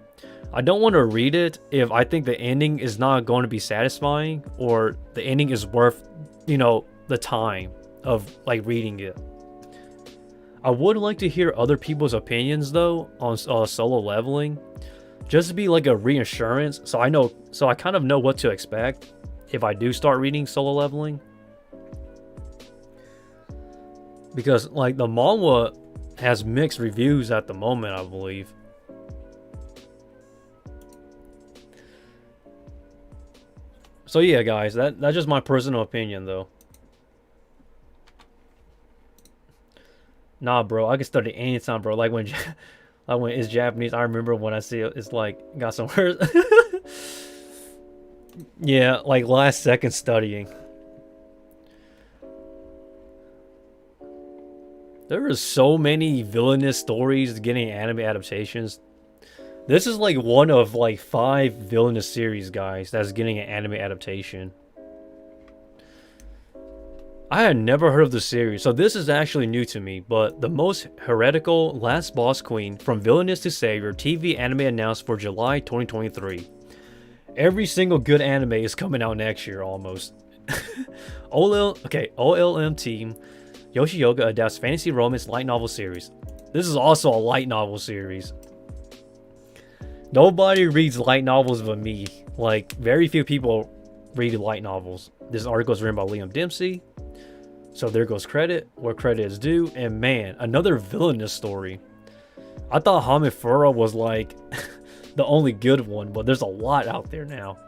Speaker 1: I don't want to read it if I think the ending is not going to be satisfying or the ending is worth, you know, the time of like reading it. I would like to hear other people's opinions though on Solo Leveling, just to be like a reassurance, so I kind of know what to expect if I do start reading Solo Leveling. Because like the manhwa has mixed reviews at the moment, I believe. So yeah, guys, that's just my personal opinion, though. Nah, bro, I can study anytime, bro. Like when it's Japanese, I remember when I see it, it's like got some words. Yeah, like last second studying. There are so many villainous stories getting anime adaptations. This is like one of like 5 villainous series, guys, that's getting an anime adaptation. I had never heard of the series, so this is actually new to me, but the most heretical last boss queen from Villainous to Savior TV anime announced for July 2023. Every single good anime is coming out next year almost. OLM team Yoshi Yoga adapts fantasy romance light novel series. This is also a light novel series. Nobody reads light novels but me. Like, very few people read light novels. This article is written by Liam Dempsey. So there goes credit where credit is due. And man, another villainous story. I thought Hamifura was like the only good one, but there's a lot out there now.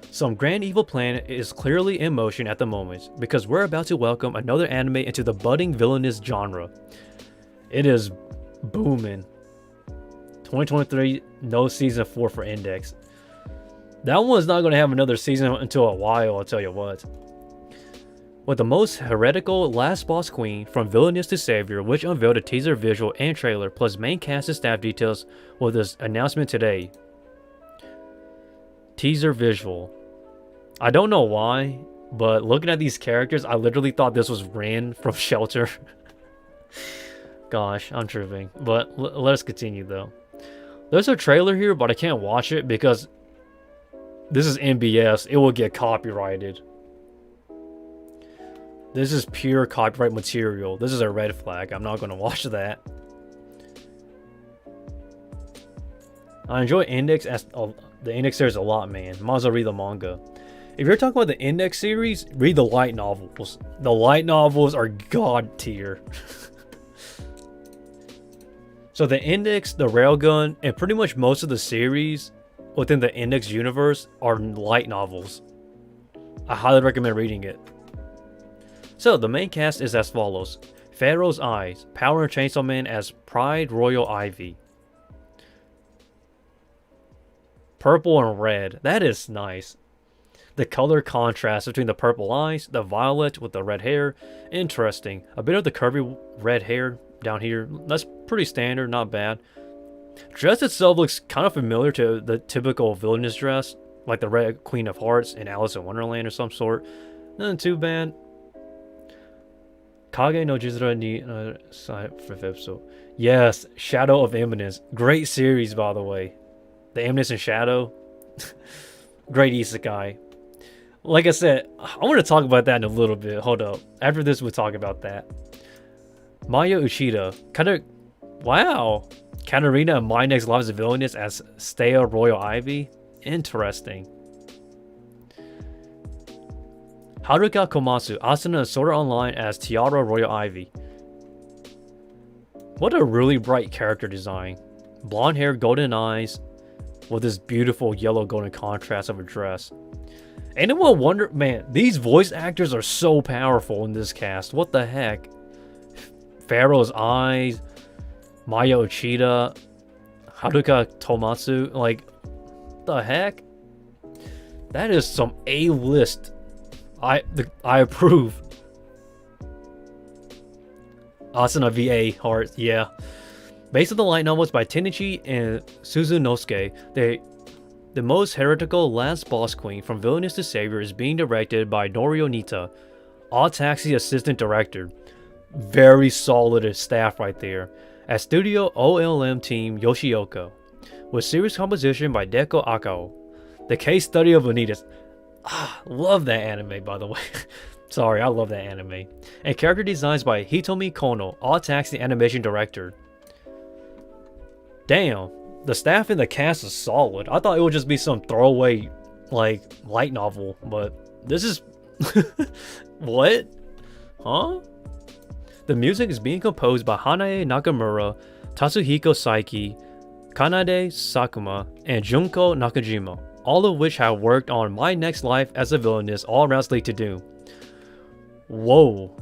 Speaker 1: Some grand evil plan is clearly in motion at the moment, because we're about to welcome another anime into the budding villainous genre. It is booming. 2023, no season 4 for Index. That one's not going to have another season until a while, I'll tell you what. With the most heretical last boss queen from Villainous to Savior, which unveiled a teaser visual and trailer, plus main cast and staff details with this announcement today. Teaser visual. I don't know why, but looking at these characters, I literally thought this was Rin from Shelter. Gosh, I'm tripping. But let us continue though. There's a trailer here, but I can't watch it because this is MBS. It will get copyrighted. This is pure copyright material. This is a red flag. I'm not going to watch that. I enjoy Index as the Index series a lot, man. Might as well read the manga. If you're talking about the Index series, read the light novels. The light novels are god tier. So the Index, the Railgun, and pretty much most of the series within the Index universe are light novels. I highly recommend reading it. So the main cast is as follows. Pharaoh's Eyes, Power and Chainsaw Man as Pride Royal Ivy. Purple and red, that is nice. The color contrast between the purple eyes, the violet with the red hair, interesting. A bit of the curvy red hair down here, that's pretty standard, not bad. Dress itself looks kind of familiar to the typical villainous dress, like the Red Queen of Hearts in Alice in Wonderland or some sort. Nothing too bad. Kage no Jizura ni fifth episode. Yes, Shadow of Eminence. Great series, by the way. The Eminence and Shadow. Great isekai. Like I said, I want to talk about that in a little bit. Hold up. After this, we'll talk about that. Maya Uchida. Wow. Katarina in My Next Life as a Villainess as Staya Royal Ivy. Interesting. Haruka Komatsu. Asuna and Sword Art Online as Tiara Royal Ivy. What a really bright character design. Blonde hair, golden eyes, with this beautiful yellow golden contrast of a dress. Anyone wonder, man, these voice actors are so powerful in this cast. What the heck? Pharaoh's eyes, Maya Uchida, Haruka Tomatsu, like, the heck? That is some A-list. I approve. Asuna VA Heart, yeah. Based on the light novels by Tenichi and Suzunosuke, the most heretical last boss queen from Villainous to Savior is being directed by Norio Nita, Odd Taxi assistant director. Very solid staff right there. At Studio OLM team Yoshioka, with series composition by Deko Akao. The case study of Vanitas. Love that anime, by the way. Sorry, I love that anime. And character designs by Hitomi Kono, Odd Taxi animation director. Damn, the staff in the cast is solid. I thought it would just be some throwaway, like, light novel, but this is... What? Huh? The music is being composed by Hanae Nakamura, Tatsuhiko Saiki, Kanade Sakuma, and Junko Nakajima, all of which have worked on My Next Life as a Villainous All Rounds Lead to Doom. Whoa,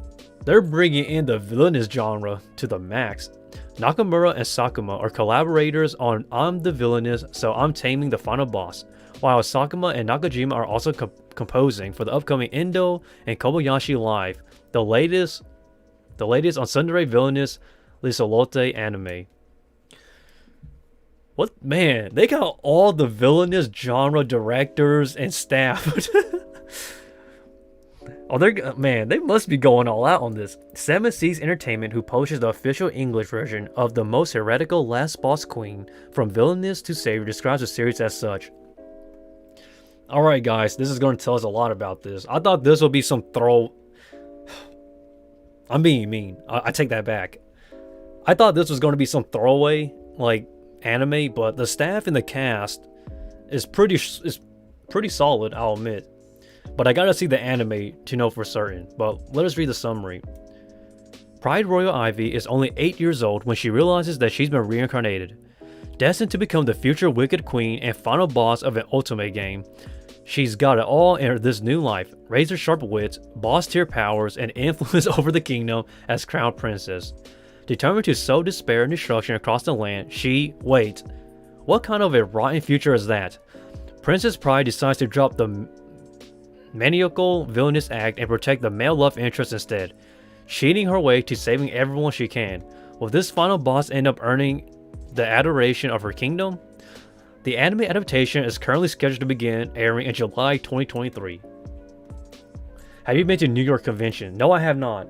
Speaker 1: they're bringing in the villainous genre to the max. Nakamura and Sakuma are collaborators on I'm the Villainous, so I'm Taming the Final Boss, while Sakuma and Nakajima are also composing for the upcoming Endo and Kobayashi Live, the latest on Tsundere Villainous Lisolote anime. What, man, they got all the villainous genre directors and staff. Oh, they must be going all out on this. Seven Seas Entertainment, who publishes the official English version of the most heretical last boss queen from Villainous to Savior, describes the series as such. Alright guys, this is going to tell us a lot about this. I thought this would be some I'm being mean. I take that back. I thought this was going to be some throwaway, like, anime, but the staff and the cast is pretty solid, I'll admit. But I gotta see the anime to know for certain. But let us read the summary. Pride Royal Ivy is only 8 years old when she realizes that she's been reincarnated. Destined to become the future Wicked Queen and final boss of an Ultimate game, she's got it all in this new life: razor sharp wits, boss tier powers, and influence over the kingdom as Crown Princess. Determined to sow despair and destruction across the land, wait, what kind of a rotten future is that? Princess Pride decides to drop the maniacal villainous act and protect the male love interest instead, cheating her way to saving everyone she can. Will this final boss end up earning the adoration of her kingdom? The anime adaptation is currently scheduled to begin airing in July 2023. Have you been to New York convention? No, I have not.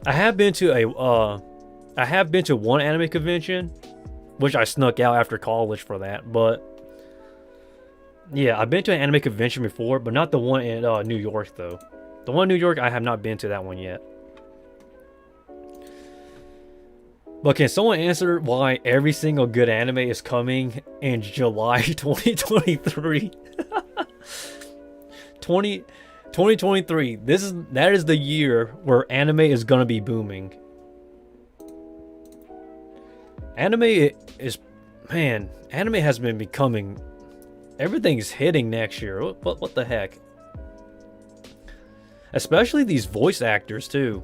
Speaker 1: I have been to one anime convention, which I snuck out after college for that, but yeah, I've been to an anime convention before, but not the one in New York, though. The one in New York, I have not been to that one yet. But can someone answer why every single good anime is coming in July 2023? 2023. That is the year where anime is gonna be booming. Anime has been becoming... Everything's hitting next year. What the heck? Especially these voice actors too.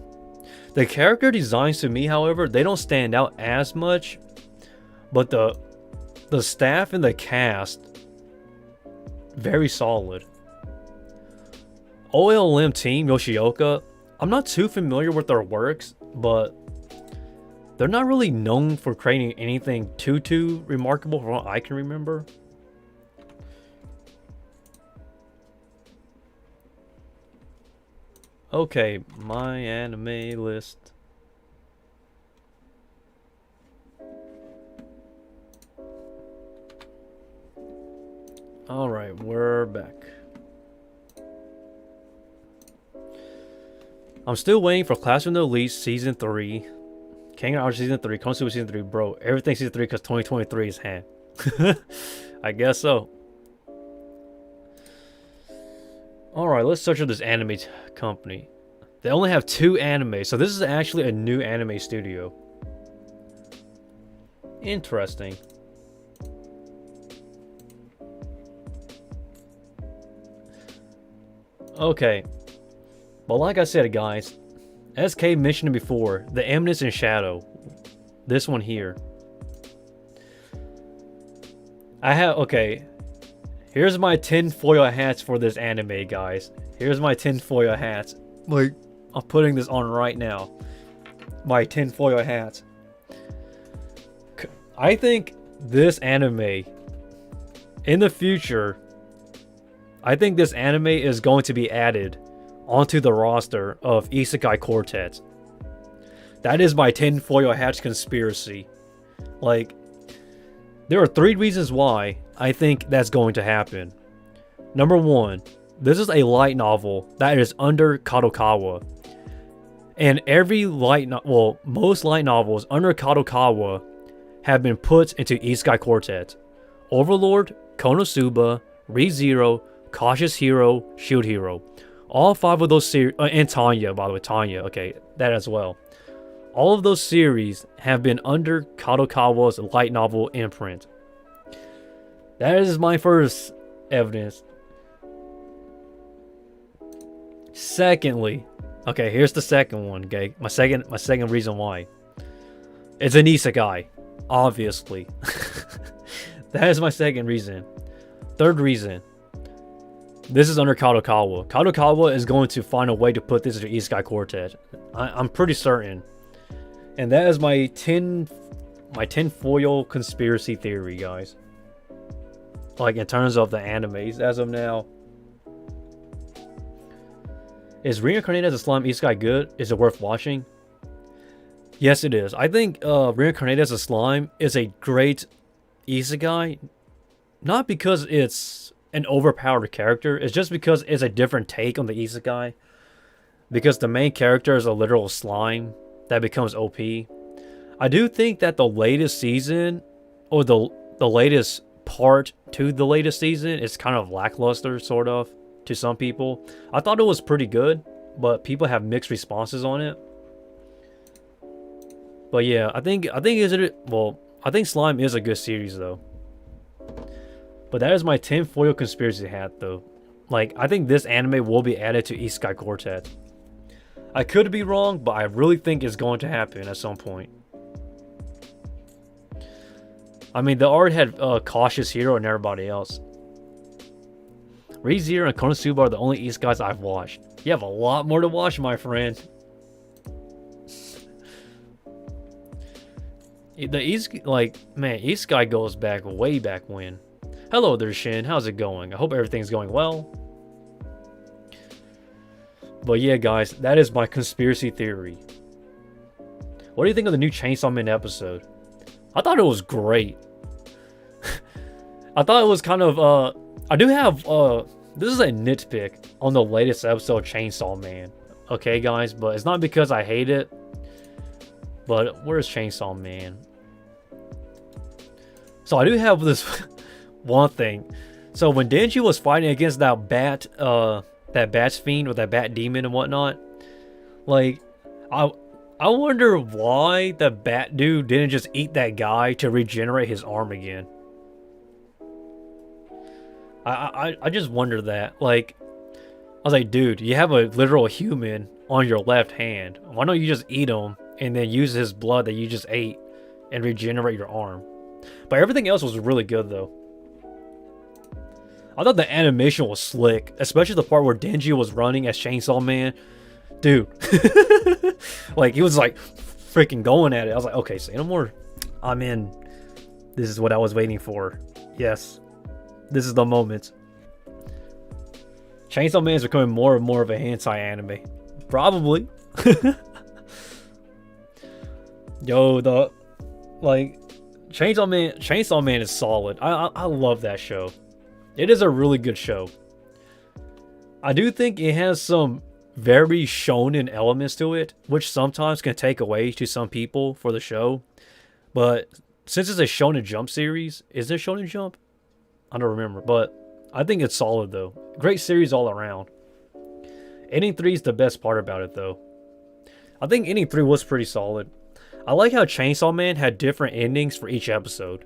Speaker 1: The character designs to me, however, they don't stand out as much. But the staff and the cast, very solid. OLM team Yoshioka, I'm not too familiar with their works, but they're not really known for creating anything too remarkable from what I can remember. Okay, my anime list. Alright, we're back. I'm still waiting for Classroom Elite Season 3. King Archer season 3, Konosuba season 3, bro. Everything season 3 because 2023 is hand. I guess so. Alright, let's search for this anime company. They only have 2 anime, so this is actually a new anime studio. Interesting. Okay. But like I said, guys, SK mentioned before, the Eminence in Shadow. This one here. Okay. Here's my tinfoil hats for this anime, guys. Here's my tinfoil hats. Like, I'm putting this on right now. My tinfoil hats. I think this anime, in the future, I think this anime is going to be added onto the roster of Isekai Quartet. That is my tinfoil hats conspiracy. Like, there are 3 reasons why I think that's going to happen. Number 1, this is a light novel that is under Kadokawa. And every most light novels under Kadokawa have been put into Isekai Quartet. Overlord, Konosuba, ReZero, Cautious Hero, Shield Hero. All 5 of those series, and Tanya, by the way, Tanya, okay, that as well. All of those series have been under Kadokawa's light novel imprint. That is my first evidence. Secondly, okay, here's the second one, okay? My second reason why. It's an isekai, obviously. That is my second reason. Third reason. This is under Kadokawa. Kadokawa is going to find a way to put this into Isekai Quartet. I'm pretty certain. And that is my tinfoil conspiracy theory, guys. Like, in terms of the animes as of now. Is Reincarnated as a Slime Isekai good? Is it worth watching? Yes, it is. I think Reincarnated as a Slime is a great Isekai. Not because it's an overpowered character. It's just because it's a different take on the Isekai. Because the main character is a literal slime that becomes OP. I do think that the latest season, or the latest part to the latest season, is kind of lackluster, sort of, to some people. I thought it was pretty good, but people have mixed responses on it. But yeah, I think Slime is a good series though. But that is my tinfoil conspiracy hat though. Like, I think this anime will be added to Isekai Quartet. I could be wrong, but I really think it's going to happen at some point. I mean, they already had Cautious Hero and everybody else. ReZero and Konosuba are the only isekais I've watched. You have a lot more to watch, my friend. Isekai goes back way back when. Hello there, Shin. How's it going? I hope everything's going well. But yeah, guys, that is my conspiracy theory. What do you think of the new Chainsaw Man episode? I thought it was great. I thought it was kind of, I do have, this is a nitpick on the latest episode of Chainsaw Man. Okay, guys, but it's not because I hate it. But where's Chainsaw Man? So I do have this one thing. So when Denji was fighting against that bat fiend or that bat demon and whatnot, like, I wonder why the bat dude didn't just eat that guy to regenerate his arm again. I just wonder that. Like, I was like, dude, you have a literal human on your left hand. Why don't you just eat him and then use his blood that you just ate and regenerate your arm? But everything else was really good though. I thought the animation was slick, especially the part where Denji was running as Chainsaw Man. Dude. Like, he was like freaking going at it. I was like, okay, say no more. I'm in. This is what I was waiting for. Yes. This is the moment. Chainsaw Man is becoming more and more of a hentai anime. Probably. Yo, Chainsaw Man is solid. I love that show. It is a really good show. I do think it has some very shonen elements to it, which sometimes can take away to some people for the show. But since it's a Shonen Jump series, is it Shonen Jump? I don't remember, but I think it's solid though. Great series all around. Ending 3 is the best part about it though. I think ending 3 was pretty solid. I like how Chainsaw Man had different endings for each episode.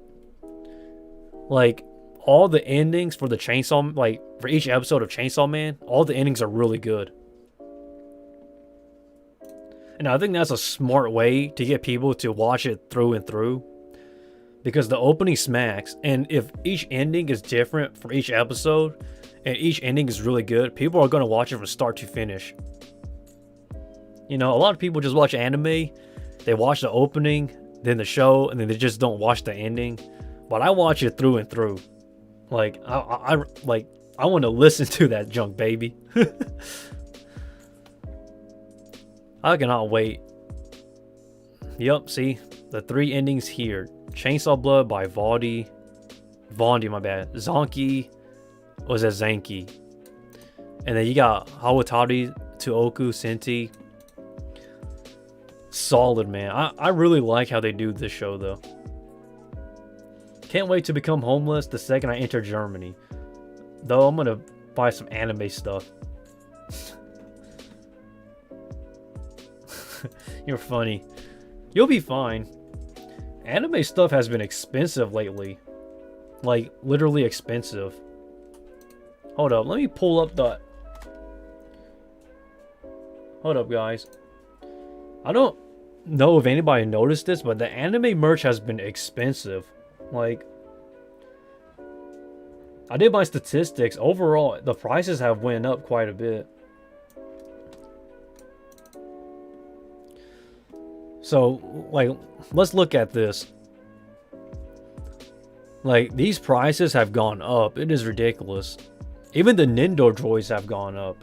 Speaker 1: Like, all the endings for the Chainsaw, like, for each episode of Chainsaw Man, all the endings are really good. And I think that's a smart way to get people to watch it through and through. Because the opening smacks, and if each ending is different for each episode, and each ending is really good, people are going to watch it from start to finish. You know, a lot of people just watch anime, they watch the opening, then the show, and then they just don't watch the ending. But I watch it through and through. Like, I want to listen to that junk, baby. I cannot wait. Yup, see? The 3 endings here. Chainsaw Blood by Vondi, my bad. Zonki, was it Zanki? And then you got Hawatari to Oku Senti. Solid, man. I really like how they do this show, though. Can't wait to become homeless the second I enter Germany. Though I'm gonna buy some anime stuff. You're funny. You'll be fine. Anime stuff has been expensive lately. Like, literally expensive. Hold up, let me pull up the... Hold up, guys. I don't know if anybody noticed this, but the anime merch has been expensive. Like, I did my statistics. Overall, the prices have went up quite a bit. So, like, let's look at this. Like, these prices have gone up. It is ridiculous. Even the Nintendo droids have gone up.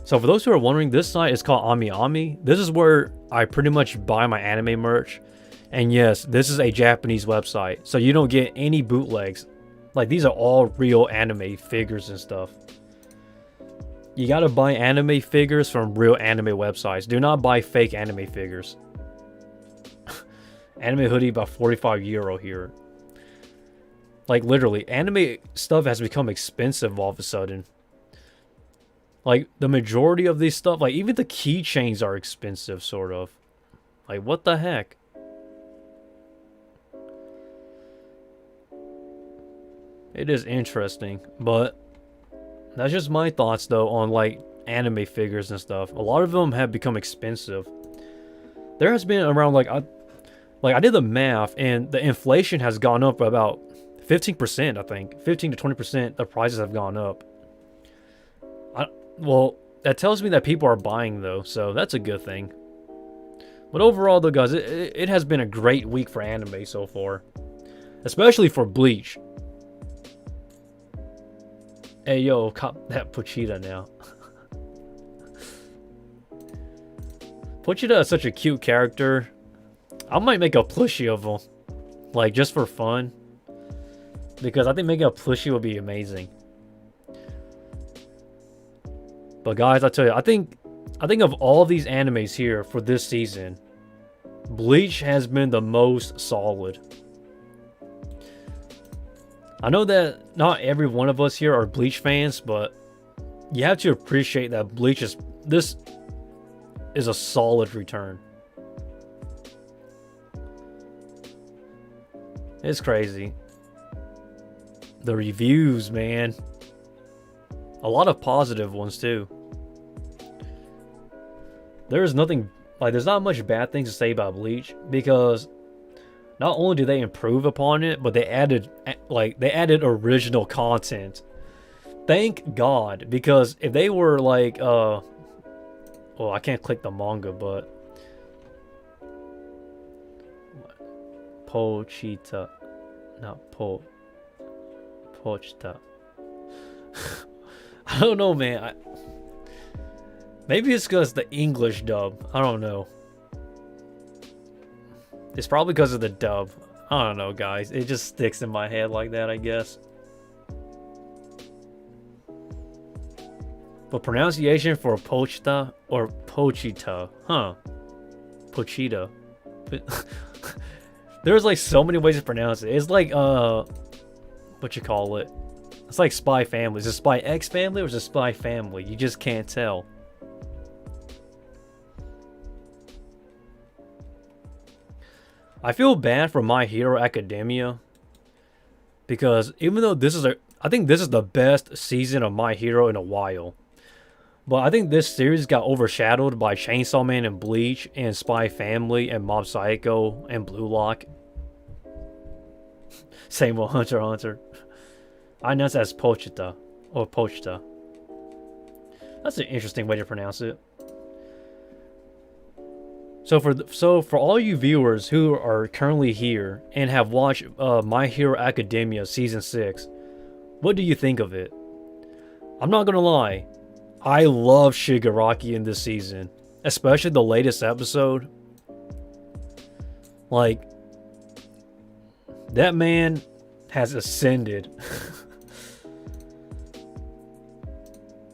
Speaker 1: So for those who are wondering, this site is called Ami Ami. This is where I pretty much buy my anime merch. And yes, this is a Japanese website, so you don't get any bootlegs. Like, these are all real anime figures and stuff. You gotta buy anime figures from real anime websites. Do not buy fake anime figures. Anime hoodie about 45 euro here. Like, literally, anime stuff has become expensive all of a sudden. Like, the majority of these stuff, like, even the keychains are expensive, sort of. Like, what the heck? It is interesting, but that's just my thoughts, though, on, like, anime figures and stuff. A lot of them have become expensive. There has been around, like, I did the math, and the inflation has gone up about 15%, I think. 15 to 20%, the prices have gone up. Well, that tells me that people are buying, though, so that's a good thing. But overall, though, guys, it has been a great week for anime so far. Especially for Bleach. Hey, yo, cop that Pochita now. Pochita is such a cute character. I might make a plushie of him. Like, just for fun. Because I think making a plushie would be amazing. But guys, I tell you, I think of all these animes here for this season, Bleach has been the most solid. I know that not every one of us here are Bleach fans, but you have to appreciate that this is a solid return. It's crazy. The reviews, man. A lot of positive ones too. There's nothing, like, there's not much bad things to say about Bleach, because not only do they improve upon it, but they added original content. Thank God, because if they were like, well, I can't click the manga, but Pochita, not Pochita. I don't know, man. Maybe it's because the English dub. I don't know. It's probably because of the dub. I don't know, guys. It just sticks in my head like that, I guess. But pronunciation for Pochita or Pochita, huh? Pochita. There's like so many ways to pronounce it. It's like what you call it? It's like Spy Family. Is it Spy X Family or is it Spy Family? You just can't tell. I feel bad for My Hero Academia because even though I think this is the best season of My Hero in a while. But I think this series got overshadowed by Chainsaw Man and Bleach and Spy Family and Mob Psycho and Blue Lock. Same with Hunter x Hunter. I know it's as Pochita or Pochita. That's an interesting way to pronounce it. So for all you viewers who are currently here and have watched My Hero Academia Season 6, what do you think of it? I'm not gonna lie, I love Shigaraki in this season, especially the latest episode. Like, that man has ascended.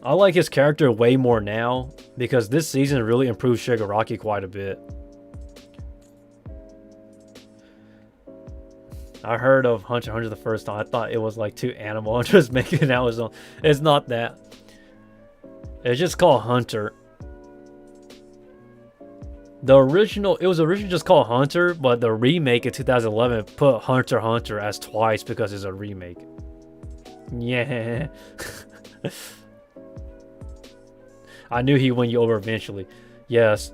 Speaker 1: I like his character way more now because this season really improved Shigaraki quite a bit. I heard of Hunter x Hunter the first time. I thought it was like two animal hunters making out with them. It's not that. It's just called Hunter. It was originally just called Hunter, but the remake in 2011 put Hunter x Hunter as twice because it's a remake. Yeah. I knew he'd win you over eventually. Yes.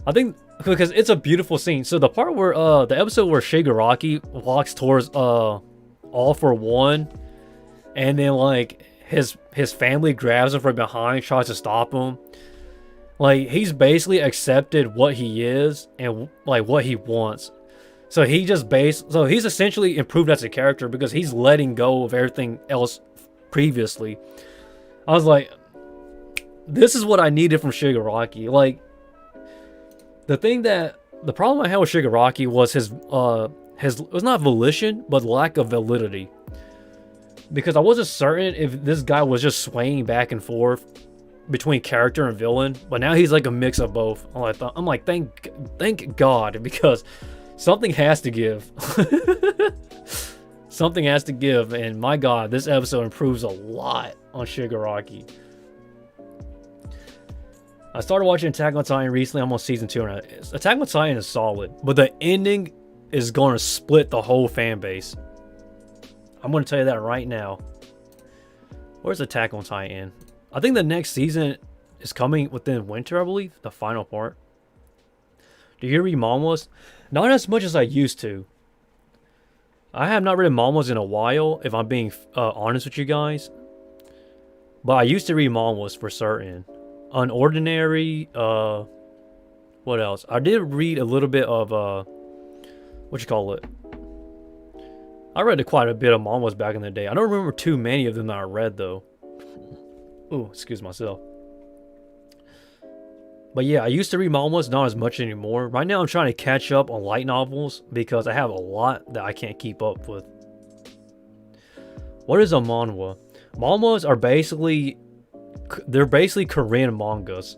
Speaker 1: I think because it's a beautiful scene. So the part where the episode where Shigaraki walks towards All for One, and then like his family grabs him from behind, tries to stop him. Like, he's basically accepted what he is and like what he wants. So he's essentially improved as a character because he's letting go of everything else previously. I was like, this is what I needed from Shigaraki. Like, the problem I had with Shigaraki was his it was not volition, but lack of validity. Because I wasn't certain if this guy was just swaying back and forth between character and villain, but now he's like a mix of both. I'm like, thank God, because something has to give. Something has to give, and my God, this episode improves a lot on Shigaraki. I started watching Attack on Titan recently. I'm on season 2, and Attack on Titan is solid, but the ending is going to split the whole fan base. I'm going to tell you that right now. Where's Attack on Titan? I think the next season is coming within winter, I believe. The final part. Do you read manhwas? Not as much as I used to. I have not read manhwas in a while, if I'm being honest with you guys. But I used to read manhwas for certain. Unordinary, what else? I did read a little bit of, what you call it? I read quite a bit of manhwas back in the day. I don't remember too many of them that I read, though. Ooh, excuse myself. But yeah, I used to read manhwas, not as much anymore. Right now I'm trying to catch up on light novels because I have a lot that I can't keep up with. What is a manhwa? Manhwas are basically... they're basically Korean mangas.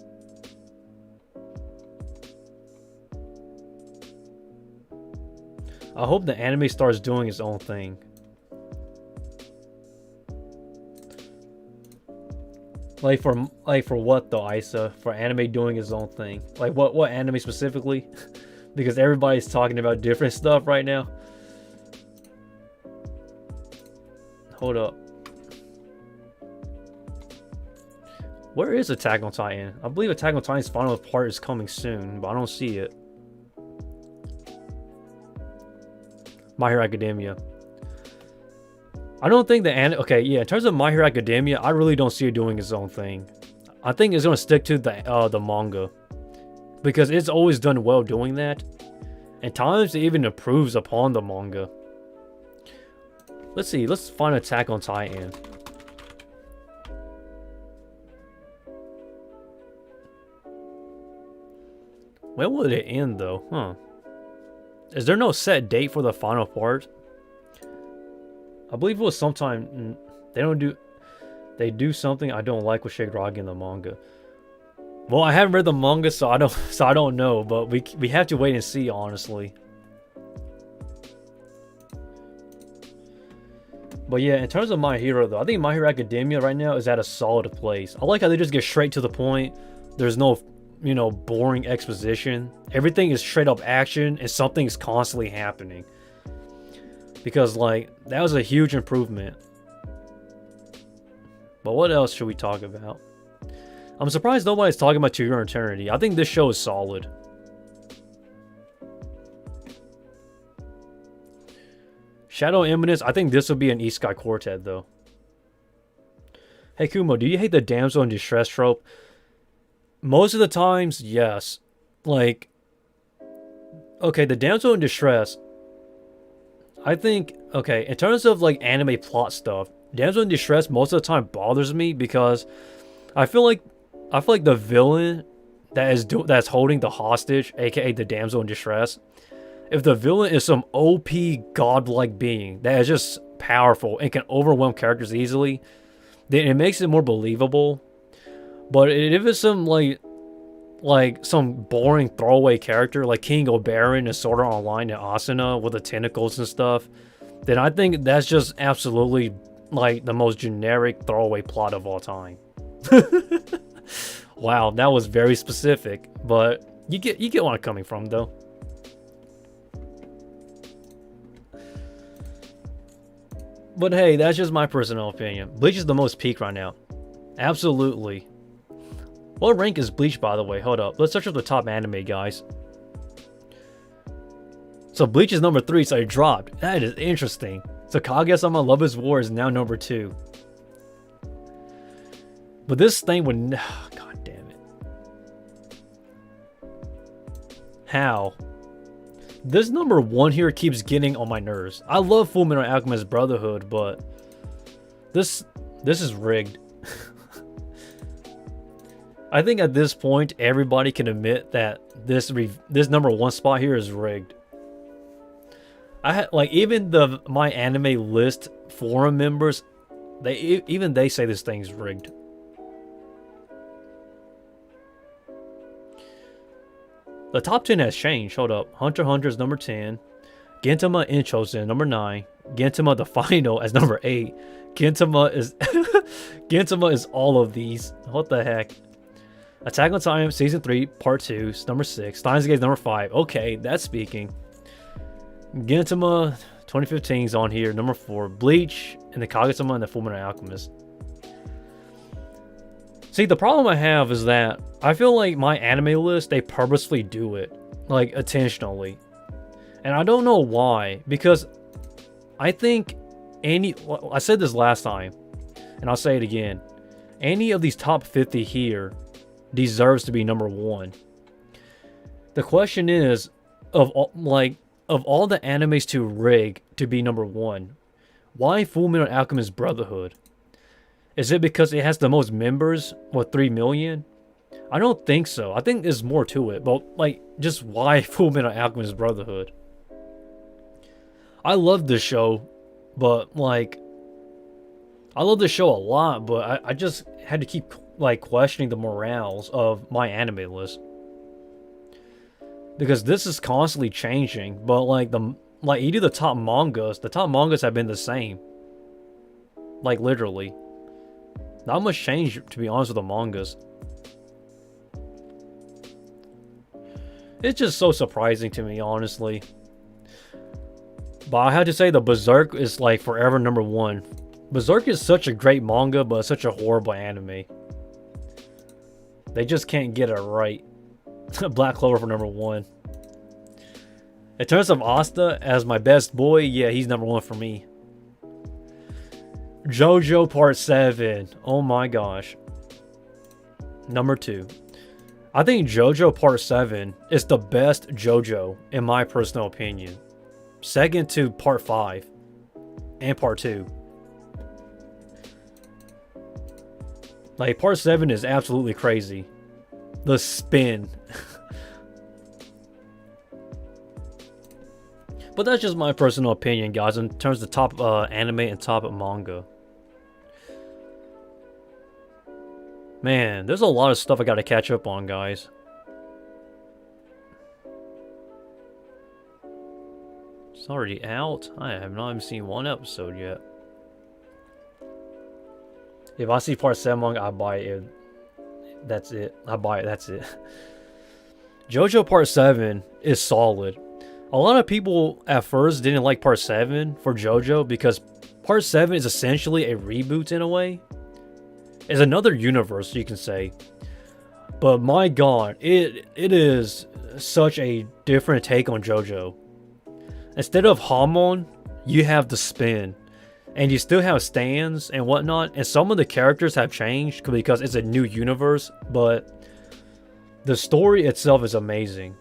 Speaker 1: I hope the anime starts doing its own thing. Like for what though, Isa? For anime doing its own thing? Like what anime specifically? Because everybody's talking about different stuff right now. Hold up. Where is Attack on Titan? I believe Attack on Titan's final part is coming soon, but I don't see it. My Hero Academia. I don't think okay, yeah, in terms of My Hero Academia, I really don't see it doing its own thing. I think it's going to stick to the manga. Because it's always done well doing that. And times it even improves upon the manga. Let's see, let's find Attack on Titan. When will it end though? Huh. Is there no set date for the final part? I believe it was sometime. They They do something I don't like with Shigaraki in the manga. Well, I haven't read the manga, so I don't know. But we have to wait and see, honestly. But yeah, in terms of My Hero, though, I think My Hero Academia right now is at a solid place. I like how they just get straight to the point. There's no, boring exposition. Everything is straight up action, and something is constantly happening. Because, like, that was a huge improvement. But what else should we talk about? I'm surprised nobody's talking about To Your Eternity. I think this show is solid. Shadow Eminence, I think this will be an Isekai Quartet, though. Hey, Kumo, do you hate the damsel in distress trope? Most of the times, yes. Like, okay, the damsel in distress, I think, okay, in terms of, like, anime plot stuff, damsel in distress most of the time bothers me because I feel like the villain that's holding the hostage, aka the damsel in distress, if the villain is some OP godlike being that is just powerful and can overwhelm characters easily, then it makes it more believable. But if it's some like some boring throwaway character like King Oberon and Sword Art Online and Asuna with the tentacles and stuff, then I think that's just absolutely like the most generic throwaway plot of all time. Wow, that was very specific, but you get where I'm coming from, though. But hey, that's just my personal opinion. Bleach is the most peak right now. Absolutely. What rank is Bleach, by the way? Hold up. Let's search up the top anime, guys. So Bleach is number 3, so it dropped. That is interesting. So Kaguya-sama Love is War is now number 2. But this thing would... God damn it. How? This number 1 here keeps getting on my nerves. I love Fullmetal Alchemist Brotherhood, but... This is rigged. I think at this point, everybody can admit that this number 1 spot here is rigged. Even the My Anime List forum members, they say this thing's rigged. The top 10 has changed. Hold up. Hunter x Hunter is number 10. Gintama Inchosen number 9. Gintama the Final as number 8. Gintama is all of these. What the heck? Attack on Titan Season 3 Part 2 is number 6. Steins Gate is number 5. Okay, that's speaking. Gintama 2015 is on here, number 4. Bleach and the Kaguya-sama and the Fullmetal Alchemist. See, the problem I have is that I feel like My Anime List, they purposefully do it, like intentionally. And I don't know why, because I think I said this last time, and I'll say it again. Any of these top 50 here deserves to be number 1. The question is, of all the animes to rig to be number 1, why Fullmetal Alchemist Brotherhood? Is it because it has the most members, what, 3 million? I don't think so. I think there's more to it, but like, just why Fullmetal Alchemist Brotherhood? I love this show, but like, I love this show a lot, but I just had to keep like questioning the morals of My Anime List. Because this is constantly changing, but you do the top mangas have been the same. Like literally. Not much change, to be honest, with the mangas. It's just so surprising to me, honestly. But I have to say the Berserk is like forever number 1. Berserk is such a great manga, but such a horrible anime. They just can't get it right. Black Clover for number 1. In terms of Asta as my best boy, yeah, he's number 1 for me. JoJo Part 7. Oh my gosh. Number 2. I think JoJo Part 7 is the best JoJo, in my personal opinion. Second to Part 5 and Part 2. Like, Part 7 is absolutely crazy. The spin. But that's just my personal opinion, guys, in terms of top anime and top manga. Man, there's a lot of stuff I gotta catch up on, guys. It's already out? I have not even seen one episode yet. If I see part 7, I buy it. That's it. I buy it, that's it. JoJo Part 7 is solid. A lot of people at first didn't like Part 7 for JoJo because Part 7 is essentially a reboot in a way. It's another universe, you can say. But my god, it is such a different take on JoJo. Instead of Hamon, you have the spin. And you still have stands and whatnot. And some of the characters have changed because it's a new universe. But the story itself is amazing.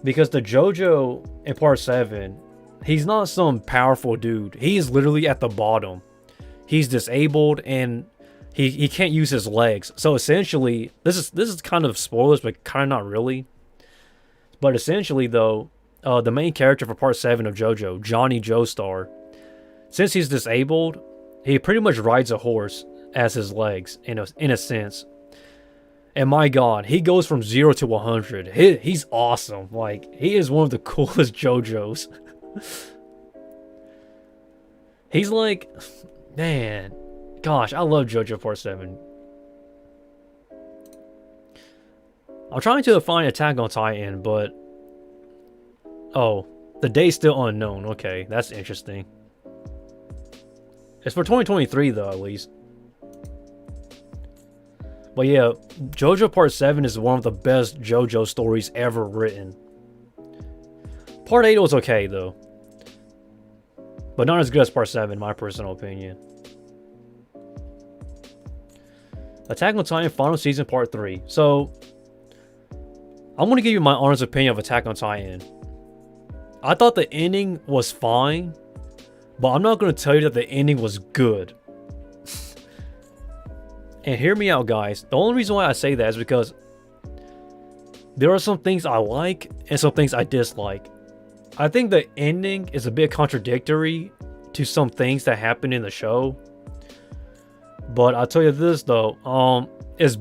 Speaker 1: Because the JoJo in Part 7, he's not some powerful dude. He is literally at the bottom. He's disabled and he can't use his legs. So essentially, this is kind of spoilers, but kind of not really. But essentially, though, the main character for Part 7 of JoJo, Johnny Joestar, since he's disabled, he pretty much rides a horse as his legs, in a sense. And my god, he goes from 0 to 100. He's awesome. Like, he is one of the coolest JoJos. He's like, man, gosh, I love JoJo Part 7. I'm trying to find Attack on Titan, but... oh, the date's still unknown. Okay, that's interesting. It's for 2023, though, at least. But yeah, JoJo Part 7 is one of the best JoJo stories ever written. Part 8 was okay, though. But not as good as Part 7, in my personal opinion. Attack on Titan Final Season Part 3. So, I'm going to give you my honest opinion of Attack on Titan. I thought the ending was fine, but I'm not going to tell you that the ending was good. And hear me out, guys. The only reason why I say that is because there are some things I like and some things I dislike. I think the ending is a bit contradictory to some things that happen in the show. But I'll tell you this though, it's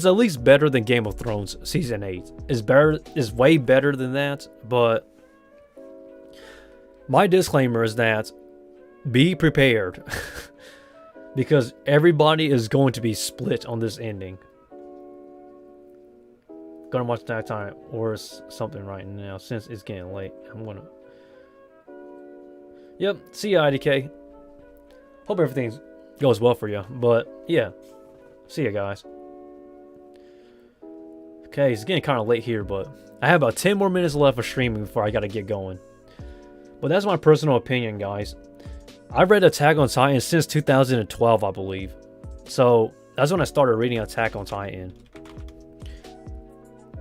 Speaker 1: at least better than Game of Thrones Season 8. It's way better than that, but my disclaimer is that be prepared. Because everybody is going to be split on this ending. Gonna watch that time or something right now since it's getting late. I'm gonna... yep, see ya, IDK. Hope everything goes well for you. But yeah, see ya, guys. Okay, it's getting kind of late here, but I have about 10 more minutes left of streaming before I gotta get going. But that's my personal opinion, guys. I've read Attack on Titan since 2012, I believe. So, that's when I started reading Attack on Titan.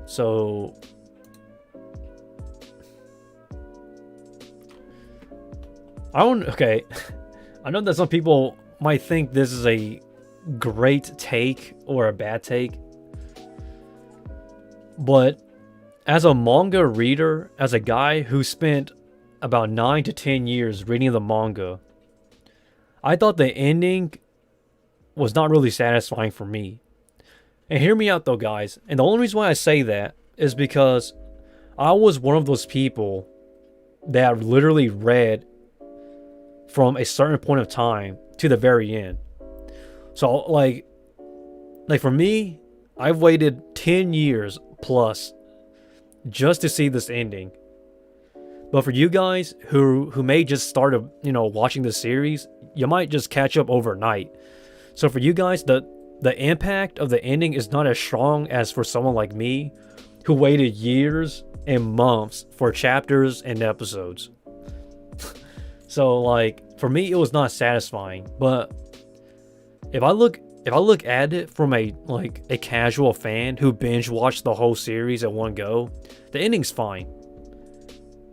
Speaker 1: So... okay. I know that some people might think this is a great take or a bad take. But, as a manga reader, as a guy who spent about 9 to 10 years reading the manga, I thought the ending was not really satisfying for me. And hear me out though, guys. And the only reason why I say that is because I was one of those people that literally read from a certain point of time to the very end. So like for me, I've waited 10 years plus just to see this ending. But for you guys who may just start watching the series, you might just catch up overnight. So for you guys, the impact of the ending is not as strong as for someone like me who waited years and months for chapters and episodes. So like for me it was not satisfying, but if I look at it from a casual fan who binge watched the whole series at one go, the ending's fine.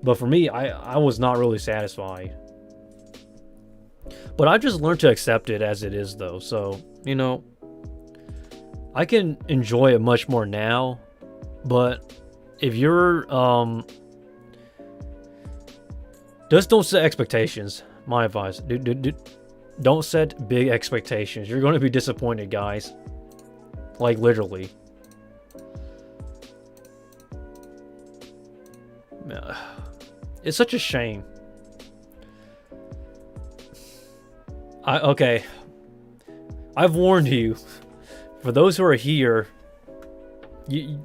Speaker 1: But for me, I was not really satisfied. But I've just learned to accept it as it is, though. So, I can enjoy it much more now. But if you're... just don't set expectations. My advice. Don't set big expectations. You're going to be disappointed, guys. Like, literally. It's such a shame. Okay. I've warned you. For those who are here,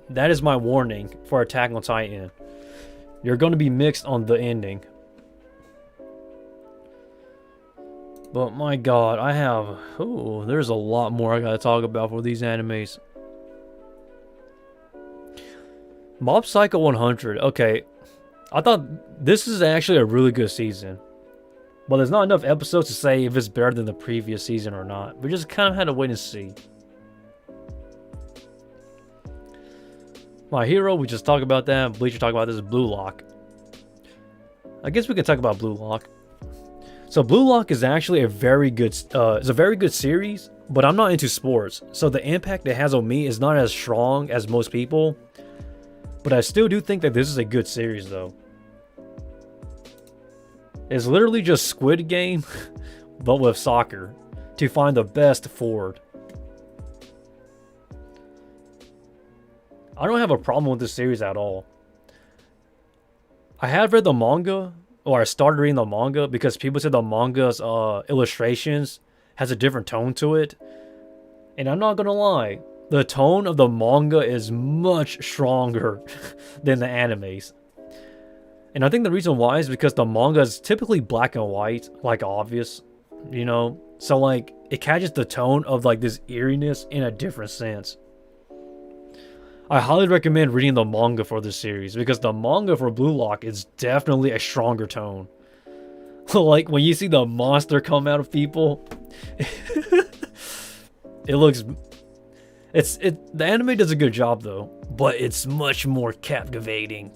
Speaker 1: that is my warning for Attack on Titan. You're going to be mixed on the ending. But my god, I have... Ooh, there's a lot more I gotta talk about for these animes. Mob Psycho 100. Okay. I thought this is actually a really good season. But there's not enough episodes to say if it's better than the previous season or not. We just kind of had to wait and see. My Hero, we just talked about that. Bleacher talked about this. Blue Lock. I guess we can talk about Blue Lock. So Blue Lock is actually a very good, it's a very good series, but I'm not into sports, so the impact it has on me is not as strong as most people. But I still do think that this is a good series, though. It's literally just Squid Game, but with soccer, to find the best forward. I don't have a problem with this series at all. I have read the manga. Or I started reading the manga because people said the manga's illustrations has a different tone to it. And I'm not gonna lie, the tone of the manga is much stronger than the animes. And I think the reason why is because the manga is typically black and white, like obvious, you know? So like, it catches the tone of like this eeriness in a different sense. I highly recommend reading the manga for this series because the manga for Blue Lock is definitely a stronger tone. Like when you see the monster come out of people, it looks... The anime does a good job though, but it's much more captivating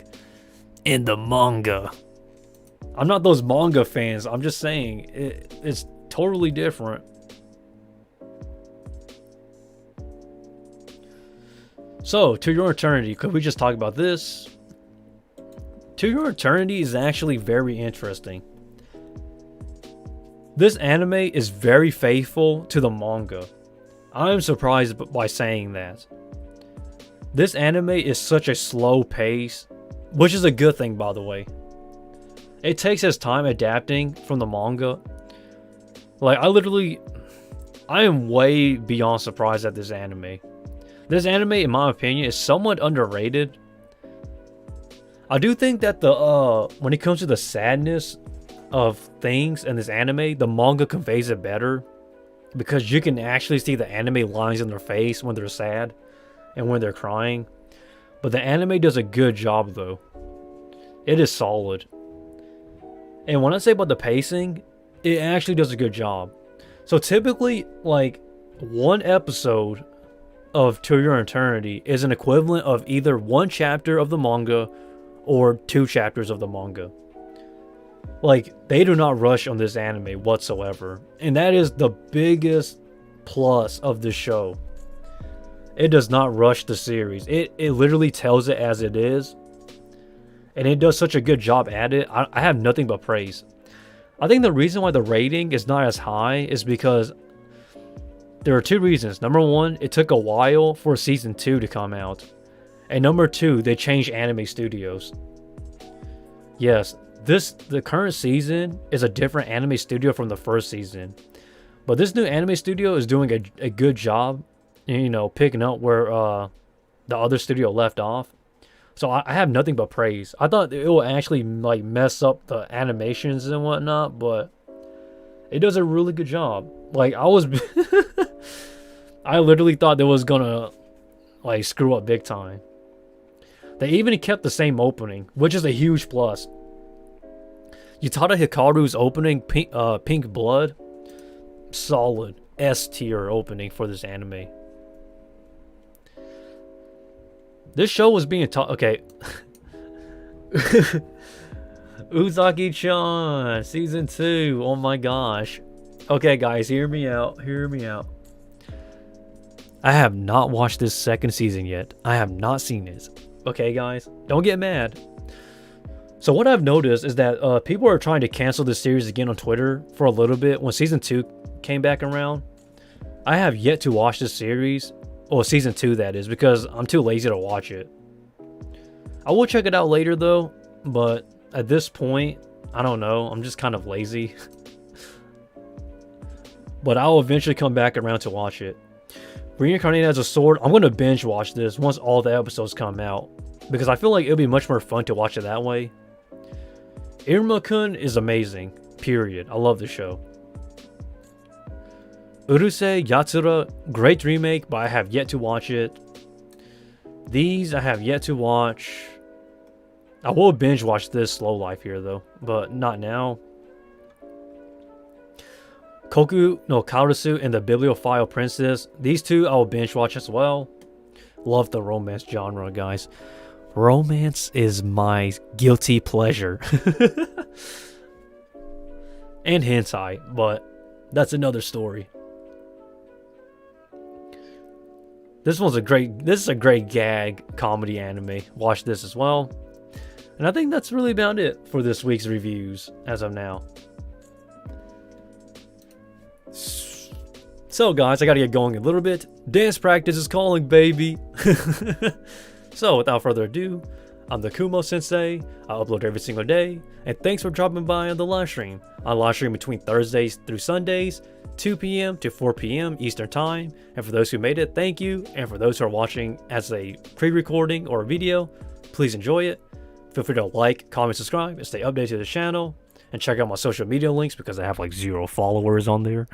Speaker 1: in the manga. I'm not those manga fans, I'm just saying, it's totally different. So, To Your Eternity, could we just talk about this? To Your Eternity is actually very interesting. This anime is very faithful to the manga. I am surprised by saying that. This anime is such a slow pace, which is a good thing, by the way. It takes its time adapting from the manga. Like, I am way beyond surprised at this anime. This anime, in my opinion, is somewhat underrated. I do think that when it comes to the sadness of things in this anime, the manga conveys it better. Because you can actually see the anime lines in their face when they're sad and when they're crying. But the anime does a good job though. It is solid. And when I say about the pacing, it actually does a good job. So typically, like, one episode of To Your Eternity is an equivalent of either one chapter of the manga or 2 chapters of the manga. Like, they do not rush on this anime whatsoever. And that is the biggest plus of the show. It does not rush the series. It literally tells it as it is. And it does such a good job at it. I have nothing but praise. I think the reason why the rating is not as high is because there are 2 reasons. Number 1, it took a while for season 2 to come out. And number 2, they changed anime studios. Yes, the current season is a different anime studio from the first season. But this new anime studio is doing a good job, you know, picking up where the other studio left off. So I have nothing but praise. I thought it will actually like mess up the animations and whatnot, but it does a really good job. Like, I literally thought it was gonna like screw up big time. They even kept the same opening, which is a huge plus. Utada Hikaru's opening, Pink Blood, solid S tier opening for this anime. This show was being taught. Okay. Uzaki-chan, season 2. Oh my gosh. Okay, guys, hear me out. Hear me out. I have not watched this second season yet. I have not seen it. Okay, guys, don't get mad. So what I've noticed is that people are trying to cancel this series again on Twitter for a little bit when season 2 came back around. I have yet to watch this series, Well, season 2 that is, because I'm too lazy to watch it. I will check it out later though, but at this point, I don't know. I'm just kind of lazy. But I'll eventually come back around to watch it. Reincarnated as a Sword, I'm going to binge watch this once all the episodes come out, because I feel like it'll be much more fun to watch it that way. Iruma-kun is amazing, period. I love the show. Urusei Yatsura, great remake, but I have yet to watch it. These I have yet to watch. I will binge watch this Slow Life here though, but not now. Koku no Karasu and the Bibliophile Princess. These two I will binge watch as well. Love the romance genre, guys. Romance is my guilty pleasure. And hentai, but that's another story. This is a great gag comedy anime. Watch this as well. And I think that's really about it for this week's reviews as of now. So guys, I gotta get going a little bit. Dance practice is calling, baby. So without further ado, I'm the Kumo Sensei. I upload every single day. And thanks for dropping by on the live stream. I live stream between Thursdays through Sundays, 2 p.m. to 4 p.m. Eastern Time. And for those who made it, thank you. And for those who are watching as a pre-recording or a video, please enjoy it. Feel free to like, comment, subscribe, and stay updated to the channel. And check out my social media links because I have like 0 followers on there.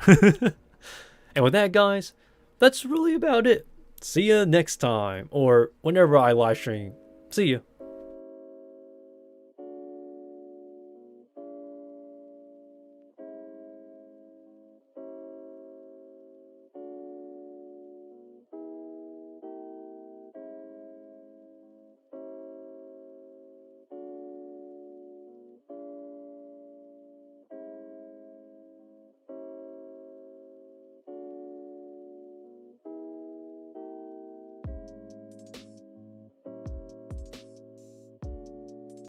Speaker 1: And with that, guys, that's really about it. See ya next time, or whenever I live stream. See ya.